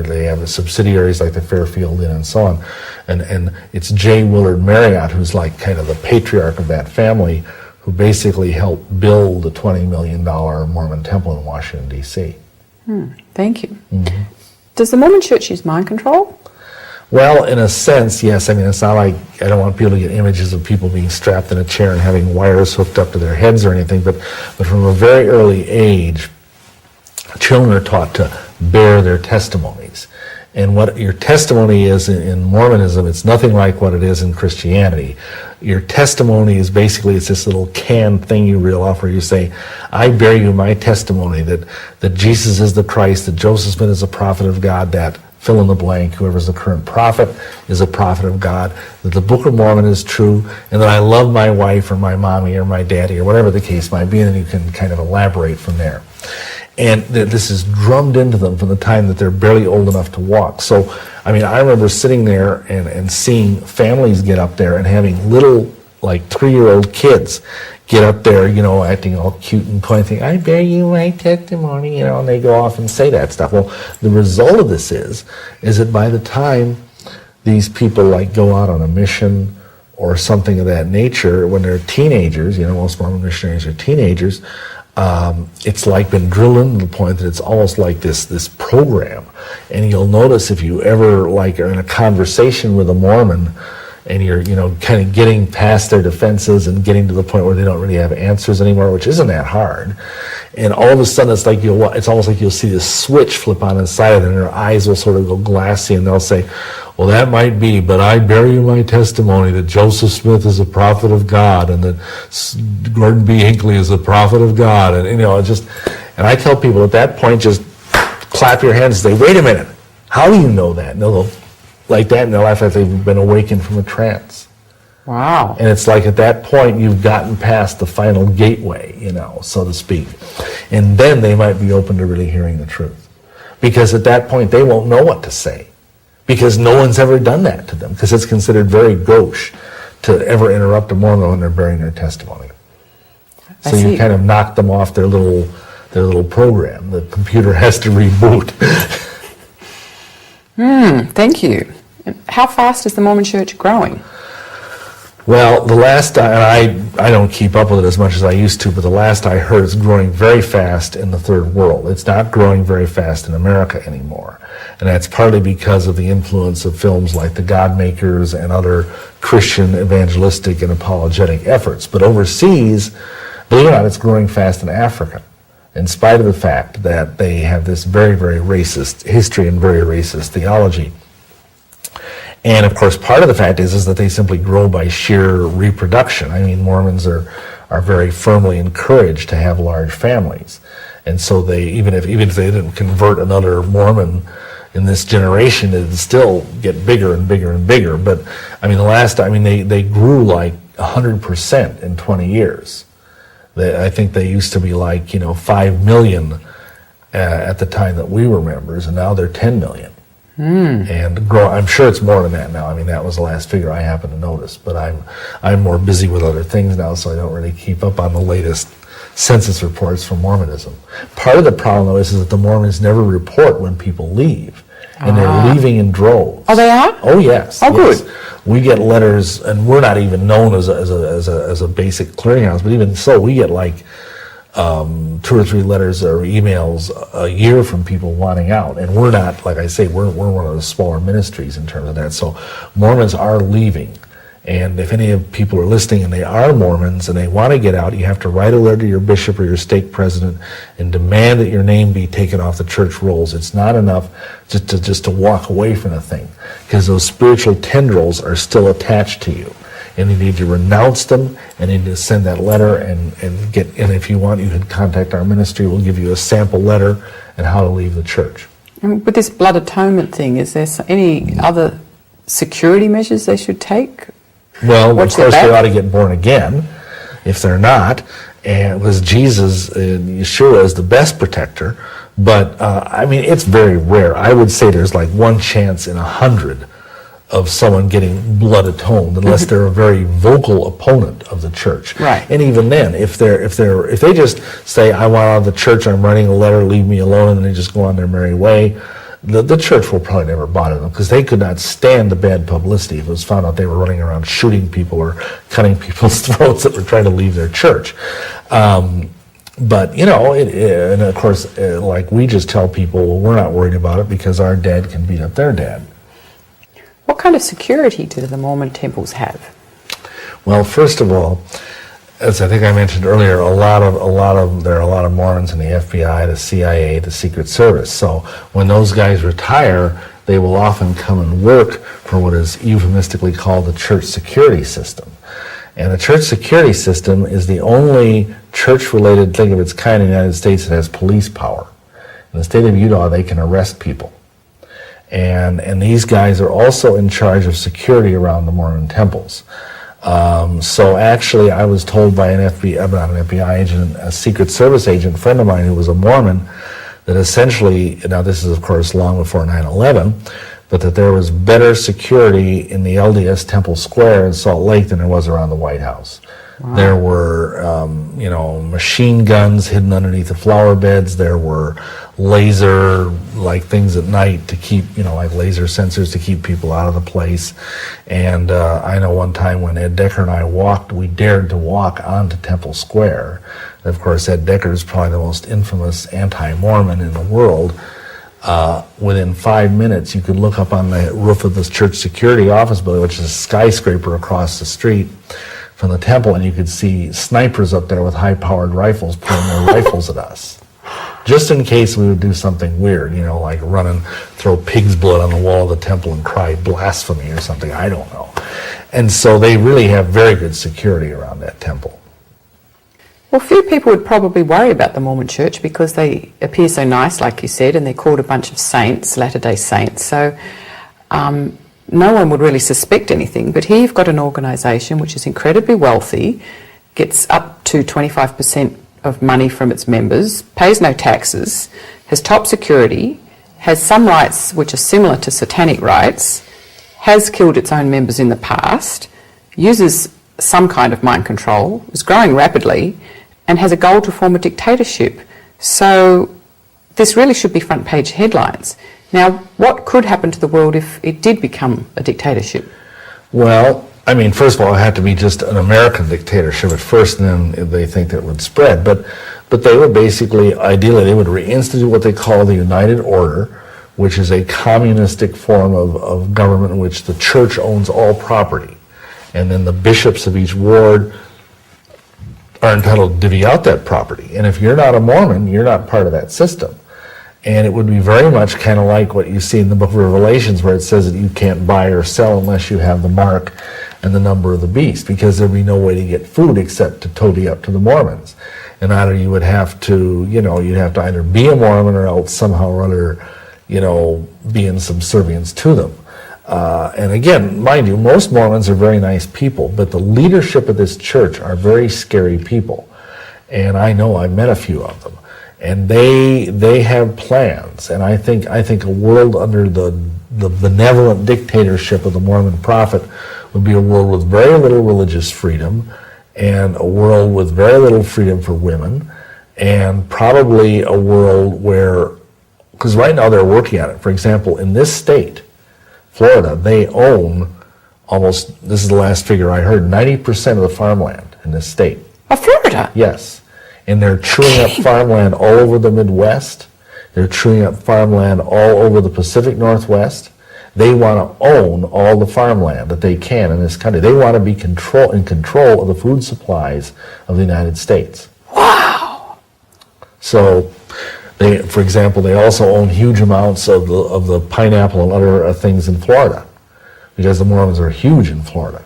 They have subsidiaries like the Fairfield Inn and so on, and it's J. Willard Marriott who's like kind of the patriarch of that family, who basically helped build the $20 million Mormon temple in Washington, D.C. Thank you. Mm-hmm. Does the Mormon Church use mind control? Well, in a sense, yes. It's not like, I don't want people to get images of people being strapped in a chair and having wires hooked up to their heads or anything, but from a very early age, children are taught to bear their testimonies. And what your testimony is in Mormonism, it's nothing like what it is in Christianity. Your testimony is basically, it's this little canned thing you reel off where you say, I bear you my testimony that Jesus is the Christ, that Joseph Smith is a prophet of God, that fill in the blank, whoever's the current prophet is a prophet of God, that the Book of Mormon is true, and that I love my wife or my mommy or my daddy or whatever the case might be, and then you can kind of elaborate from there. And this is drummed into them from the time that they're barely old enough to walk. So, I remember sitting there and seeing families get up there and having little, 3-year-old kids get up there, acting all cute and pointing, I bear you my testimony, and they go off and say that stuff. Well, the result of this is that by the time these people, go out on a mission or something of that nature, when they're teenagers, most Mormon missionaries are teenagers, it's been drilled into the point that it's almost like this program. And you'll notice if you ever are in a conversation with a Mormon and you're kind of getting past their defenses and getting to the point where they don't really have answers anymore, which isn't that hard, and all of a sudden it's almost like you'll see this switch flip on inside of them and their eyes will sort of go glassy and they'll say, well, that might be, but I bear you my testimony that Joseph Smith is a prophet of God and that Gordon B. Hinckley is a prophet of God. And, and I tell people at that point, just clap your hands and say, wait a minute, how do you know that? And they'll like that in their life like they've been awakened from a trance. Wow. And it's like at that point you've gotten past the final gateway, so to speak. And then they might be open to really hearing the truth. Because at that point they won't know what to say. Because no one's ever done that to them. Because it's considered very gauche to ever interrupt a Mormon when they're bearing their testimony. So you kind of knock them off their little program. The computer has to reboot. Thank you. How fast is the Mormon Church growing? Well, the last, and I don't keep up with it as much as I used to, but the last I heard, it's growing very fast in the third world. It's not growing very fast in America anymore. And that's partly because of the influence of films like The Godmakers and other Christian evangelistic and apologetic efforts. But overseas, believe it or not, it's growing fast in Africa, in spite of the fact that they have this very, very racist history and very racist theology. And of course, part of the fact is that they simply grow by sheer reproduction. I mean, Mormons are very firmly encouraged to have large families. And so they, even if they didn't convert another Mormon in this generation, it'd still get bigger and bigger and bigger. But I mean, they grew like 100% in 20 years. I think they used to be like, 5 million at the time that we were members, and now they're 10 million. And grow. I'm sure it's more than that now. I mean, that was the last figure I happened to notice. But I'm more busy with other things now, so I don't really keep up on the latest census reports from Mormonism. Part of the problem, though, is that the Mormons never report when people leave, and they're leaving in droves. Oh, they are? Oh, yes. Oh, yes. good. We get letters, and we're not even known as a basic clearinghouse. But even so, we get like 2 or 3 letters or emails a year from people wanting out, and we're not, like I say, we're one of the smaller ministries in terms of that. So Mormons are leaving, and if any of people are listening and they are Mormons and they want to get out, you have to write a letter to your bishop or your stake president and demand that your name be taken off the church rolls. It's not enough just to walk away from the thing, because those spiritual tendrils are still attached to you. And you need to renounce them, and you need to send that letter, and if you want, you can contact our ministry. We'll give you a sample letter and how to leave the church. And with this blood atonement thing, is there any other security measures they should take? Well, of course, they ought to get born again, if they're not, and because Jesus, Yeshua, is the best protector. But I mean, it's very rare. I would say there's like 1 chance in 100 of someone getting blood atoned, unless they're a very vocal opponent of the church. Right. And even then, if they just say, "I want out of the church, I'm writing a letter, leave me alone," and they just go on their merry way, the church will probably never bother them, because they could not stand the bad publicity if it was found out they were running around shooting people or cutting people's throats that were trying to leave their church. But and of course, like we just tell people, well, we're not worried about it because our dad can beat up their dad. What kind of security do the Mormon temples have? Well, first of all, as I think I mentioned earlier, there are a lot of Mormons in the FBI, the CIA, the Secret Service. So when those guys retire, they will often come and work for what is euphemistically called the church security system. And the church security system is the only church-related thing of its kind in the United States that has police power. In the state of Utah, they can arrest people. And these guys are also in charge of security around the Mormon temples. So actually, I was told by not an FBI agent, a Secret Service agent, friend of mine who was a Mormon, that essentially, now this is of course long before 9/11, but that there was better security in the LDS Temple Square in Salt Lake than there was around the White House. Wow. There were, machine guns hidden underneath the flower beds. There were laser-like things at night to keep, like laser sensors to keep people out of the place. And I know one time when Ed Decker and I we dared to walk onto Temple Square. And of course, Ed Decker is probably the most infamous anti-Mormon in the world. Within 5 minutes, you could look up on the roof of this church security office building, which is a skyscraper across the street from the temple, and you could see snipers up there with high-powered rifles pointing their rifles at us, just in case we would do something weird, like run and throw pig's blood on the wall of the temple and cry blasphemy or something. I don't know. And so they really have very good security around that temple. Well, few people would probably worry about the Mormon Church because they appear so nice, like you said, and they're called a bunch of saints, Latter-day Saints. So no one would really suspect anything. But here you've got an organisation which is incredibly wealthy, gets up to 25% of money from its members, pays no taxes, has top security, has some rights which are similar to satanic rights, has killed its own members in the past, uses some kind of mind control, is growing rapidly, and has a goal to form a dictatorship. So this really should be front page headlines. Now, what could happen to the world if it did become a dictatorship? Well, I mean, first of all, it had to be just an American dictatorship at first, and then they think that it would spread. But they would basically, ideally, they would reinstitute what they call the United Order, which is a communistic form of government in which the church owns all property. And then the bishops of each ward are entitled to divvy out that property. And if you're not a Mormon, you're not part of that system. And it would be very much kind of like what you see in the book of Revelations, where it says that you can't buy or sell unless you have the mark and the number of the beast, because there'd be no way to get food except to toady up to the Mormons. And either you would have to, you'd have to either be a Mormon or else somehow or other, be in subservience to them. And again, mind you, most Mormons are very nice people, but the leadership of this church are very scary people. And I know I've met a few of them. And they have plans, and I think a world under the benevolent dictatorship of the Mormon prophet would be a world with very little religious freedom, and a world with very little freedom for women, and probably a world where, because right now they're working on it. For example, in this state, Florida, they own almost, this is the last figure I heard, 90% of the farmland in this state. Of Florida? Yes. And they're chewing up farmland all over the Midwest. They're chewing up farmland all over the Pacific Northwest. They want to own all the farmland that they can in this country. They want to be in control of the food supplies of the United States. Wow! So, for example, they also own huge amounts of the pineapple and other things in Florida, because the Mormons are huge in Florida.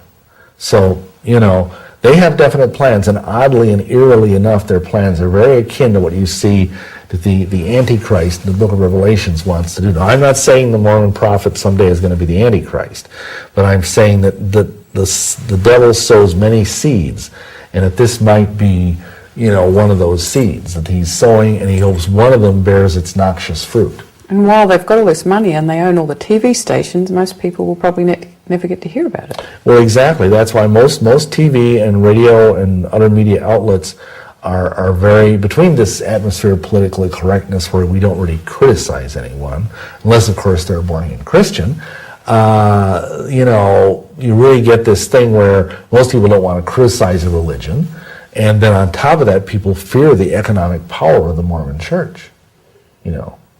So, they have definite plans, and oddly and eerily enough, their plans are very akin to what you see that the Antichrist in the book of Revelations wants to do. Now, I'm not saying the Mormon prophet someday is going to be the Antichrist, but I'm saying that the devil sows many seeds, and that this might be, one of those seeds that he's sowing, and he hopes one of them bears its noxious fruit. And while they've got all this money and they own all the TV stations, most people will probably never get to hear about it. Well, exactly. That's why most TV and radio and other media outlets are very, between this atmosphere of political correctness where we don't really criticize anyone, unless, of course, they're a born-again Christian, you really get this thing where most people don't want to criticize a religion, and then on top of that, people fear the economic power of the Mormon church,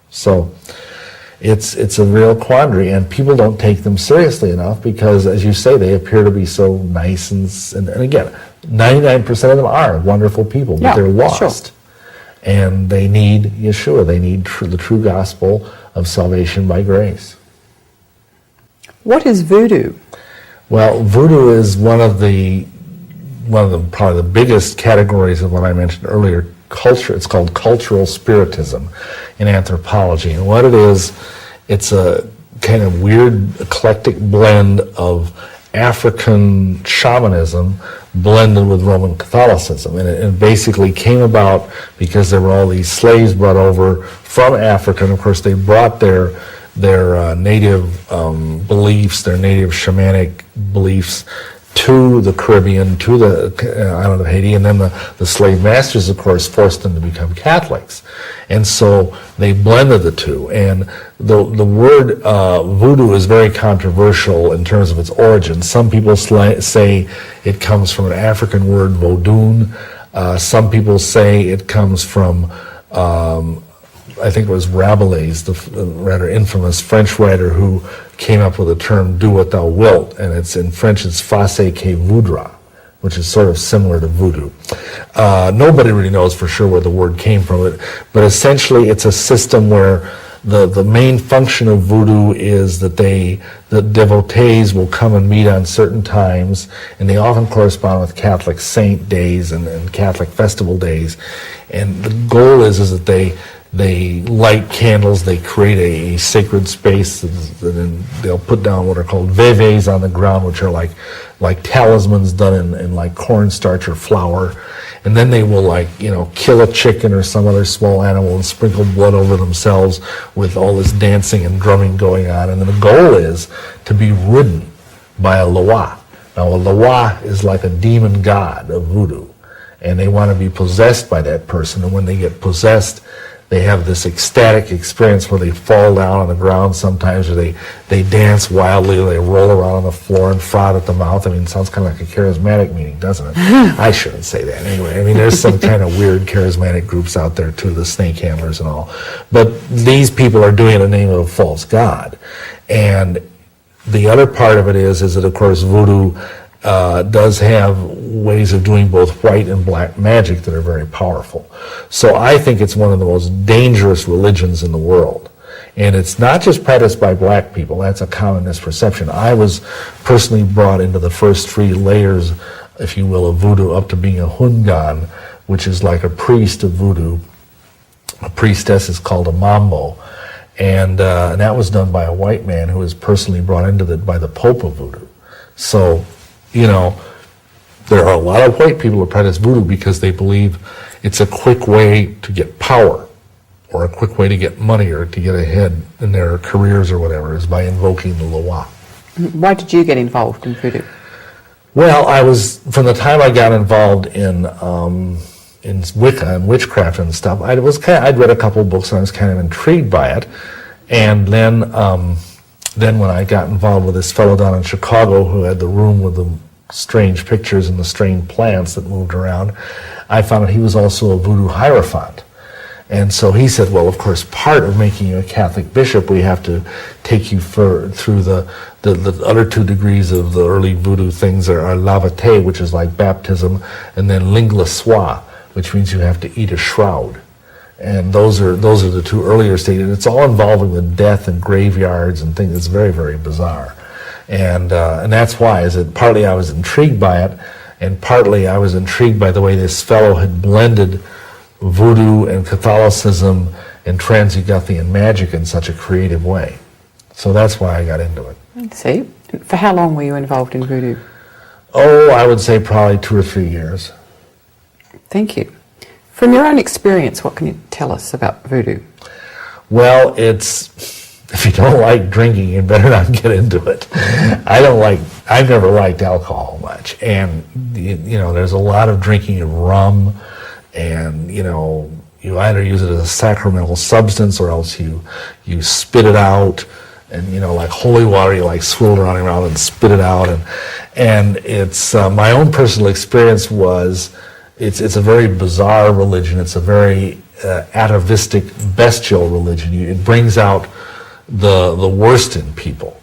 So it's a real quandary, and people don't take them seriously enough because, as you say, they appear to be so nice, and again, 99% of them are wonderful people, but they're lost. Sure. And they need Yeshua. They need the true gospel of salvation by grace. What is voodoo? Well, voodoo is one of the probably the biggest categories of what I mentioned earlier. Culture. It's called cultural spiritism in anthropology, and what it is, it's a kind of weird eclectic blend of African shamanism blended with Roman Catholicism, and it basically came about because there were all these slaves brought over from Africa, and of course they brought their native beliefs, their native shamanic beliefs to the Caribbean, to the island of Haiti, and then the slave masters, of course, forced them to become Catholics. And so they blended the two. And the word voodoo is very controversial in terms of its origin. Some people say it comes from an African word, vodun. Some people say it comes from I think it was Rabelais, the rather infamous French writer who came up with the term "do what thou wilt," and it's in French it's "face que voudra," which is sort of similar to voodoo. Nobody really knows for sure where the word came from, but essentially it's a system where the main function of voodoo is that the devotees will come and meet on certain times, and they often correspond with Catholic saint days and Catholic festival days, and the goal is that they light candles, they create a sacred space, and then they'll put down what are called veves on the ground, which are like talismans done in like cornstarch or flour. And then they will kill a chicken or some other small animal and sprinkle blood over themselves with all this dancing and drumming going on. And then the goal is to be ridden by a loa. Now a loa is like a demon god of voodoo. And they want to be possessed by that person. And when they get possessed, They have this ecstatic experience where they fall down on the ground sometimes, or they dance wildly, or they roll around on the floor and froth at the mouth. I mean, it sounds kind of like a charismatic meeting, doesn't it? I shouldn't say that anyway. I mean, there's some kind of weird charismatic groups out there too, the snake handlers and all. But these people are doing it in the name of a false god. And the other part of it is that, of course, voodoo does have ways of doing both white and black magic that are very powerful. So I think it's one of the most dangerous religions in the world. And it's not just practiced by black people. That's a common misperception. I was personally brought into the first 3 layers, if you will, of voodoo, up to being a hungan, which is like a priest of voodoo. A priestess is called a mambo. And that was done by a white man who was personally brought into it by the Pope of voodoo. So, you know, there are a lot of white people who practice voodoo because they believe it's a quick way to get power, or a quick way to get money, or to get ahead in their careers or whatever, is by invoking the Loa. Why did you get involved in voodoo? Well, I was, from the time I got involved in Wicca and witchcraft and stuff, I'd read a couple of books and I was kind of intrigued by it. And then when I got involved with this fellow down in Chicago who had the room with the strange pictures and the strange plants that moved around, I found out he was also a voodoo hierophant. And so he said, well, of course, part of making you a Catholic bishop, we have to take you through the other 2 degrees of the early voodoo things are lavate, which is like baptism, and then lingua soi, which means you have to eat a shroud. And those are the 2 earlier stages. It's all involving the death and graveyards and things. It's very, very bizarre. And that's why, is that partly I was intrigued by it, and partly I was intrigued by the way this fellow had blended voodoo and Catholicism and Trans-Yugathian magic in such a creative way. So that's why I got into it. See? For how long were you involved in voodoo? Oh, I would say probably 2 or 3 years. Thank you. From your own experience, what can you tell us about voodoo? Well, if you don't like drinking, you better not get into it. I've never liked alcohol much. And, you know, there's a lot of drinking of rum, and, you know, you either use it as a sacramental substance or else you spit it out. And, you know, like holy water, you like swirl it around your mouth and spit it out. And it's, my own personal experience was, it's a very bizarre religion. It's a very atavistic, bestial religion. It brings out the worst in people.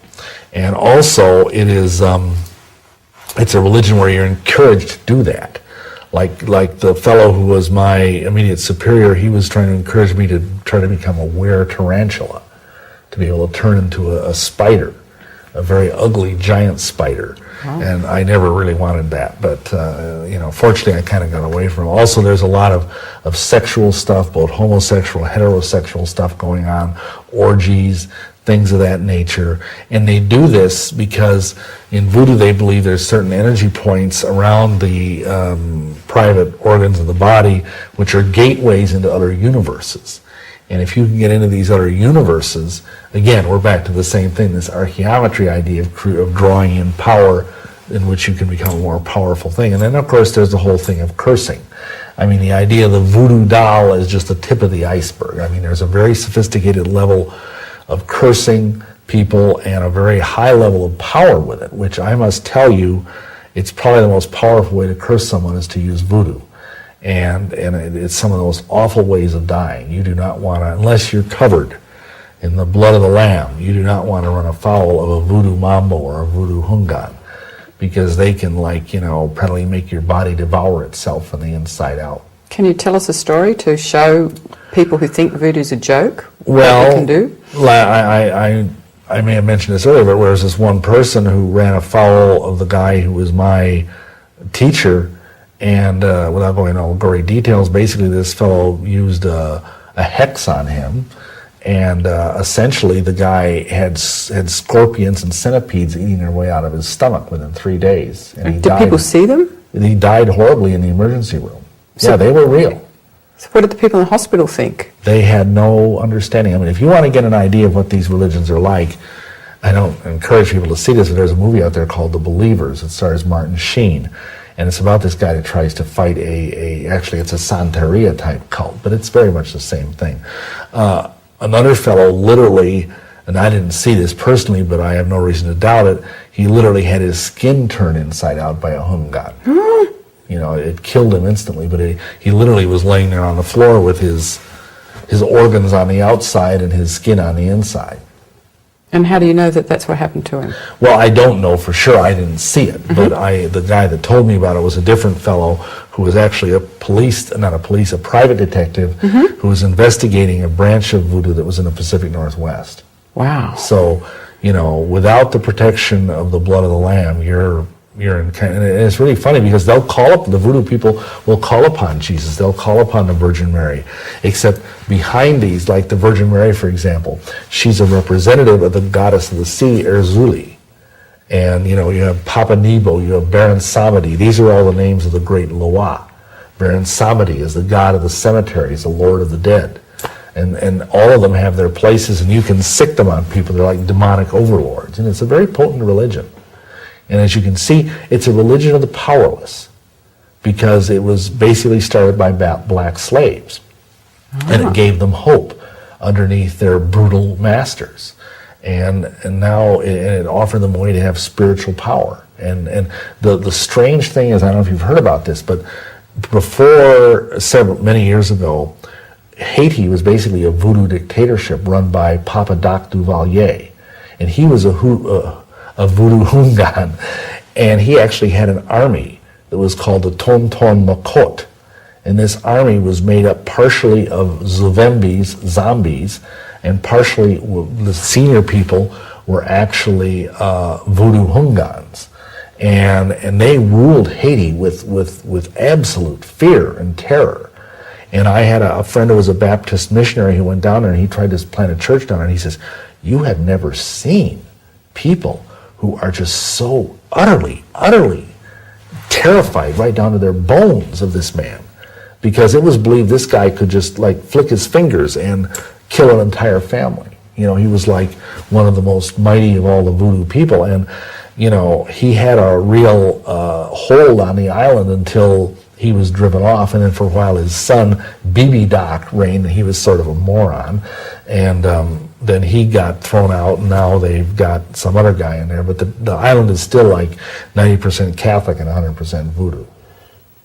And also, it's a religion where you're encouraged to do that. Like the fellow who was my immediate superior, he was trying to encourage me to try to become a were-tarantula, to be able to turn into a spider, a very ugly giant spider. Wow. And I never really wanted that, but you know, fortunately I kind of got away from it. Also, there's a lot of sexual stuff, both homosexual, heterosexual stuff going on, orgies, things of that nature. And they do this because in voodoo they believe there's certain energy points around the private organs of the body which are gateways into other universes. And if you can get into these other universes, again, we're back to the same thing, this archaeometry idea of drawing in power in which you can become a more powerful thing. And then, of course, there's the whole thing of cursing. I mean, the idea of the voodoo doll is just the tip of the iceberg. I mean, there's a very sophisticated level of cursing people and a very high level of power with it, which I must tell you, it's probably the most powerful way to curse someone is to use voodoo. And it's some of the most awful ways of dying. You do not want to, unless you're covered in the blood of the lamb, you do not want to run afoul of a voodoo mambo or a voodoo hungan, because they can, like, you know, probably make your body devour itself from the inside out. Can you tell us a story to show people who think voodoo's a joke what they can do? I may have mentioned this earlier, but there was this one person who ran afoul of the guy who was my teacher. And without going into all gory details, basically this fellow used a hex on him, and essentially the guy had scorpions and centipedes eating their way out of his stomach within 3 days. And Did people see them? He died horribly in the emergency room. So, yeah, they were real. So what did the people in the hospital think? They had no understanding. I mean, if you want to get an idea of what these religions are like, I don't encourage people to see this, but there's a movie out there called The Believers. It stars Martin Sheen. And it's about this guy that tries to fight actually it's a Santeria type cult, but it's very much the same thing. Another fellow literally, and I didn't see this personally, but I have no reason to doubt it, he literally had his skin turned inside out by a hungan. You know, it killed him instantly, but he literally was laying there on the floor with his organs on the outside and his skin on the inside. And how do you know that that's what happened to him? Well, I don't know for sure. I didn't see it. But the guy that told me about it was a different fellow who was actually a private detective who was investigating a branch of voodoo that was in the Pacific Northwest. Wow. So, you know, without the protection of the blood of the Lamb, you're in kind of, and it's really funny because the voodoo people will call upon Jesus, they'll call upon the Virgin Mary, except behind these, like the Virgin Mary, for example, she's a representative of the goddess of the sea, Erzuli. And, you know, you have Papa Nebo, you have Baron Samedi, these are all the names of the great Loa. Baron Samedi is the god of the cemeteries, the lord of the dead. And all of them have their places, and you can sick them on people. They're like demonic overlords, and it's a very potent religion. And as you can see, it's a religion of the powerless because it was basically started by black slaves. And it gave them hope underneath their brutal masters. And now it offered them a way to have spiritual power. And the strange thing is, I don't know if you've heard about this, but before many years ago, Haiti was basically a voodoo dictatorship run by Papa Doc Duvalier. And he was a voodoo hungan, and he actually had an army that was called the Tonton Makot, and this army was made up partially of zombies, and partially the senior people were actually voodoo hungans, and they ruled Haiti with absolute fear and terror. And I had a friend who was a Baptist missionary who went down there and he tried to plant a church down there, and he says, "You have never seen people who are just so utterly terrified right down to their bones of this man," because it was believed this guy could just like flick his fingers and kill an entire family. You know, he was like one of the most mighty of all the voodoo people, and you know, he had a real hold on the island until he was driven off, and then for a while his son BB Doc reigned, and he was sort of a moron, and then he got thrown out, and now they've got some other guy in there, but the island is still like 90% Catholic and 100% voodoo.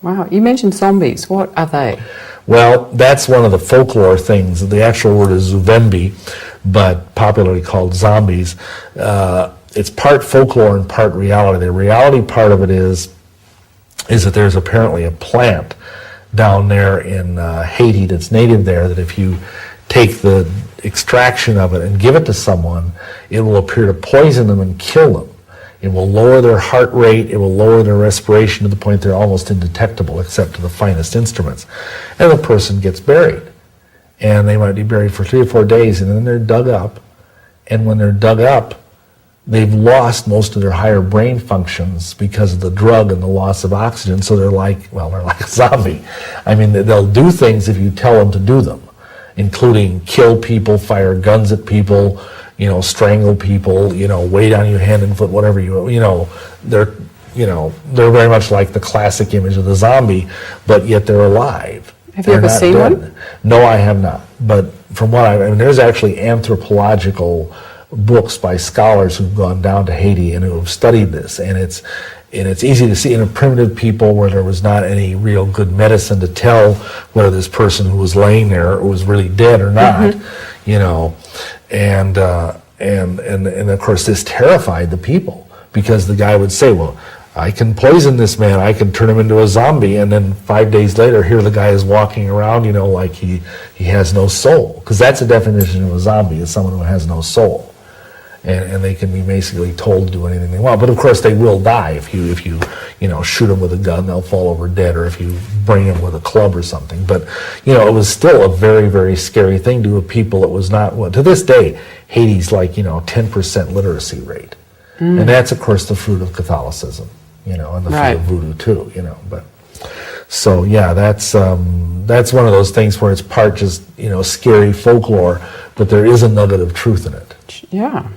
Wow, you mentioned zombies. What are they? Well, that's one of the folklore things. The actual word is zuvembi, but popularly called zombies. It's part folklore and part reality. The reality part of it is that there's apparently a plant down there in Haiti that's native there, that if you take the extraction of it and give it to someone, it will appear to poison them and kill them. It will lower their heart rate, it will lower their respiration to the point they're almost indetectable except to the finest instruments. And the person gets buried. And they might be buried for 3 or 4 days, and then they're dug up. And when they're dug up, they've lost most of their higher brain functions because of the drug and the loss of oxygen, so they're like a zombie. I mean, they'll do things if you tell them to do them, including kill people, fire guns at people, you know, strangle people, you know, weigh down your hand and foot, whatever they're very much like the classic image of the zombie, but yet they're alive. Have you ever seen one? No, I have not. But from what I mean, there's actually anthropological books by scholars who've gone down to Haiti and who have studied this, and it's easy to see in a primitive people where there was not any real good medicine to tell whether this person who was laying there was really dead or not, you know, and of course this terrified the people, because the guy would say, well, I can poison this man, I can turn him into a zombie, and then 5 days later, here the guy is walking around, you know, like he has no soul, because that's the definition of a zombie, is someone who has no soul. And they can be basically told to do anything they want. But of course they will die if you shoot them with a gun, they'll fall over dead, or if you bring them with a club or something. But you know, it was still a very, very scary thing to a people. It was not, well, to this day, Haiti's like 10% literacy rate, and that's of course the fruit of Catholicism, you know, and the fruit of voodoo too, you know. But so yeah, that's one of those things where it's part just scary folklore, but there is a nugget of truth in it. Yeah.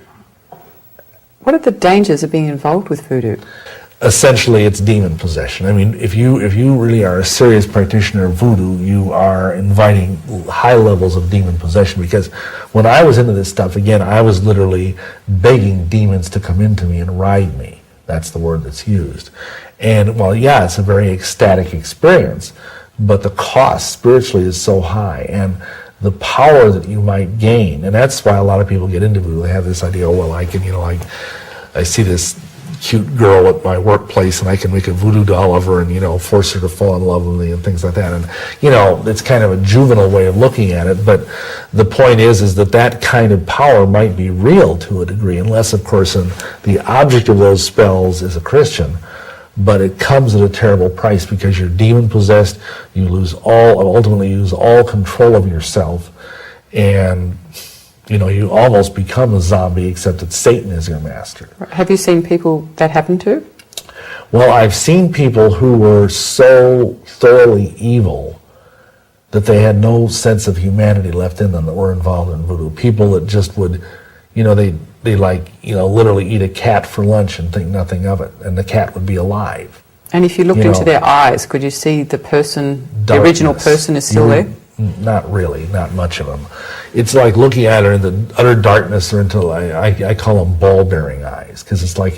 What are the dangers of being involved with voodoo? essentially it's demon possession. I mean, if you really are a serious practitioner of voodoo, you are inviting high levels of demon possession, because when I was into this stuff, again, I was literally begging demons to come into me and ride me. That's the word that's used. And, well, yeah, it's a very ecstatic experience, but the cost spiritually is so high, and the power that you might gain, and that's why a lot of people get into voodoo. They have this idea, oh, well, I can, I see this cute girl at my workplace and I can make a voodoo doll of her and, force her to fall in love with me and things like that. And, it's kind of a juvenile way of looking at it, but the point is that kind of power might be real to a degree, unless, of course, the object of those spells is a Christian. But it comes at a terrible price, because you're demon possessed, you ultimately lose all control of yourself, and you almost become a zombie, except that Satan is your master. Have you seen people that happen to? Well, I've seen people who were so thoroughly evil that they had no sense of humanity left in them, that were involved in voodoo. People that just would, they literally eat a cat for lunch and think nothing of it, and the cat would be alive. And if you looked into their eyes, could you see the person, the original person is still there? Not really, not much of them. It's like looking at her in the utter darkness, or into, I call them ball-bearing eyes, because it's like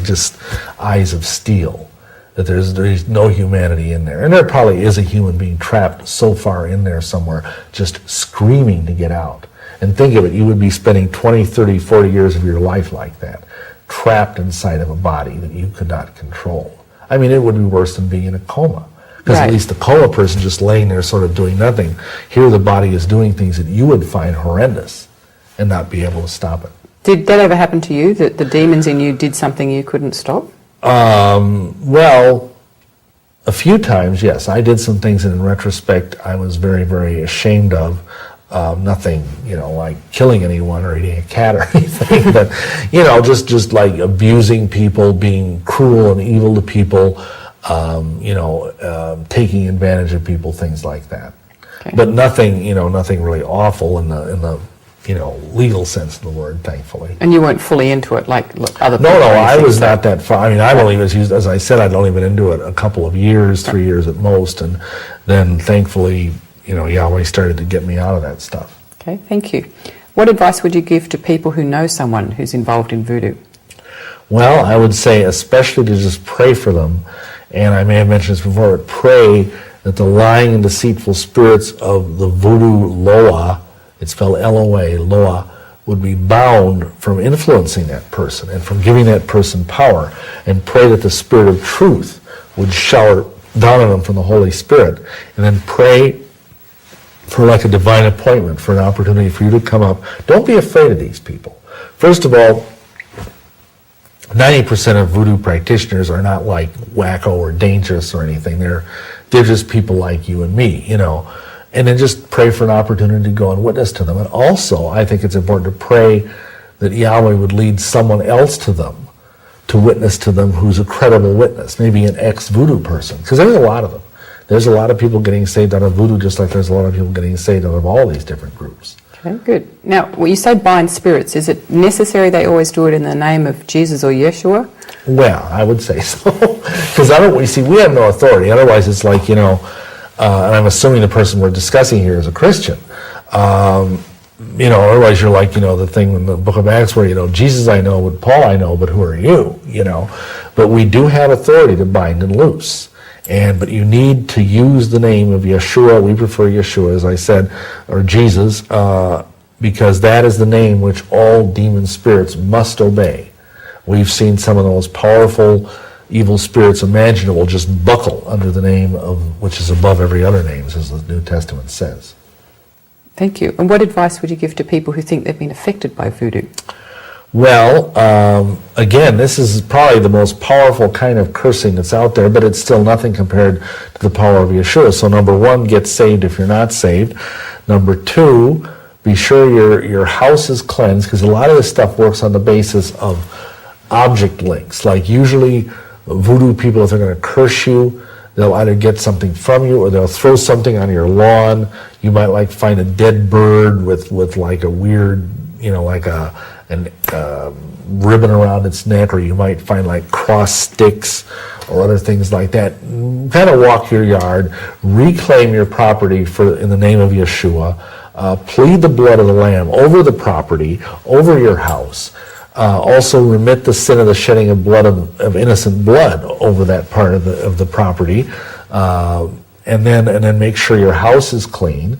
just eyes of steel, that there's no humanity in there. And there probably is a human being trapped so far in there somewhere, just screaming to get out. And think of it, you would be spending 20, 30, 40 years of your life like that, trapped inside of a body that you could not control. I mean, it would be worse than being in a coma. Because right. At least the coma person just laying there sort of doing nothing. Here the body is doing things that you would find horrendous and not be able to stop it. Did that ever happen to you, that the demons in you did something you couldn't stop? Well, a few times, yes. I did some things that in retrospect I was very, very ashamed of. Nothing, like killing anyone or eating a cat or anything, but, just like abusing people, being cruel and evil to people, taking advantage of people, things like that. Okay. But nothing, nothing really awful in the legal sense of the word, thankfully. And you weren't fully into it like other people? No, I was not that far. I mean, I've only was used, as I said, I'd only been into it a couple of years, 3 years at most, and then thankfully, Yahweh started to get me out of that stuff. Okay, thank you. What advice would you give to people who know someone who's involved in voodoo? Well, I would say especially to just pray for them. And I may have mentioned this before, but pray that the lying and deceitful spirits of the voodoo Loa, it's spelled L-O-A, Loa, would be bound from influencing that person and from giving that person power. And pray that the Spirit of truth would shower down on them from the Holy Spirit. And then pray for like a divine appointment, for an opportunity for you to come up. Don't be afraid of these people. First of all, 90% of voodoo practitioners are not like wacko or dangerous or anything. They're just people like you and me, And then just pray for an opportunity to go and witness to them. And also, I think it's important to pray that Yahweh would lead someone else to them, to witness to them who's a credible witness, maybe an ex-voodoo person, because there's a lot of them. There's a lot of people getting saved out of voodoo, just like there's a lot of people getting saved out of all these different groups. Okay, good. Now, when you say bind spirits, is it necessary they always do it in the name of Jesus or Yeshua? Well, I would say so. Because we have no authority. Otherwise, it's like, and I'm assuming the person we're discussing here is a Christian. Otherwise you're like, the thing in the book of Acts where, Jesus I know, but Paul I know, but who are you? But we do have authority to bind and loose. But you need to use the name of Yeshua. We prefer Yeshua, as I said, or Jesus, because that is the name which all demon spirits must obey. We've seen some of the most powerful evil spirits imaginable just buckle under the name of which is above every other name, as the New Testament says. Thank you. And what advice would you give to people who think they've been affected by voodoo? Well, again, this is probably the most powerful kind of cursing that's out there, but it's still nothing compared to the power of Yeshua. So number one, get saved if you're not saved. Number two, be sure your house is cleansed, because a lot of this stuff works on the basis of object links. Like usually voodoo people, if they're going to curse you, they'll either get something from you or they'll throw something on your lawn. You might find a dead bird with like a weird, like a ribbon around its neck, or you might find like cross sticks or other things like that. Kind of walk your yard, reclaim your property in the name of Yeshua, plead the blood of the Lamb over the property, over your house. Also remit the sin of the shedding of blood of innocent blood over that part of the property, and then make sure your house is clean.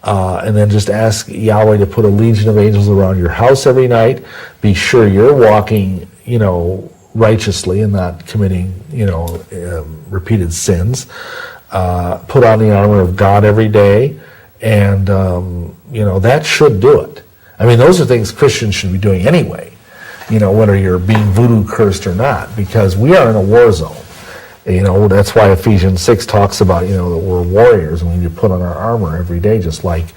And then just ask Yahweh to put a legion of angels around your house every night. Be sure you're walking, righteously and not committing, repeated sins. Put on the armor of God every day, and that should do it. I mean, those are things Christians should be doing anyway. Whether you're being voodoo cursed or not, because we are in a war zone. That's why Ephesians 6 talks about, that we're warriors and we need to put on our armor every day, just like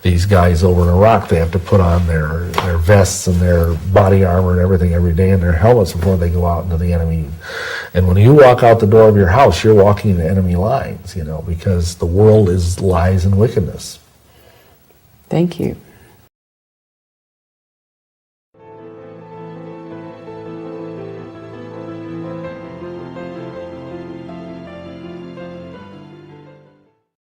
these guys over in Iraq. They have to put on their vests and their body armor and everything every day, and their helmets before they go out into the enemy. And when you walk out the door of your house, you're walking into enemy lines, because the world is lies and wickedness. Thank you.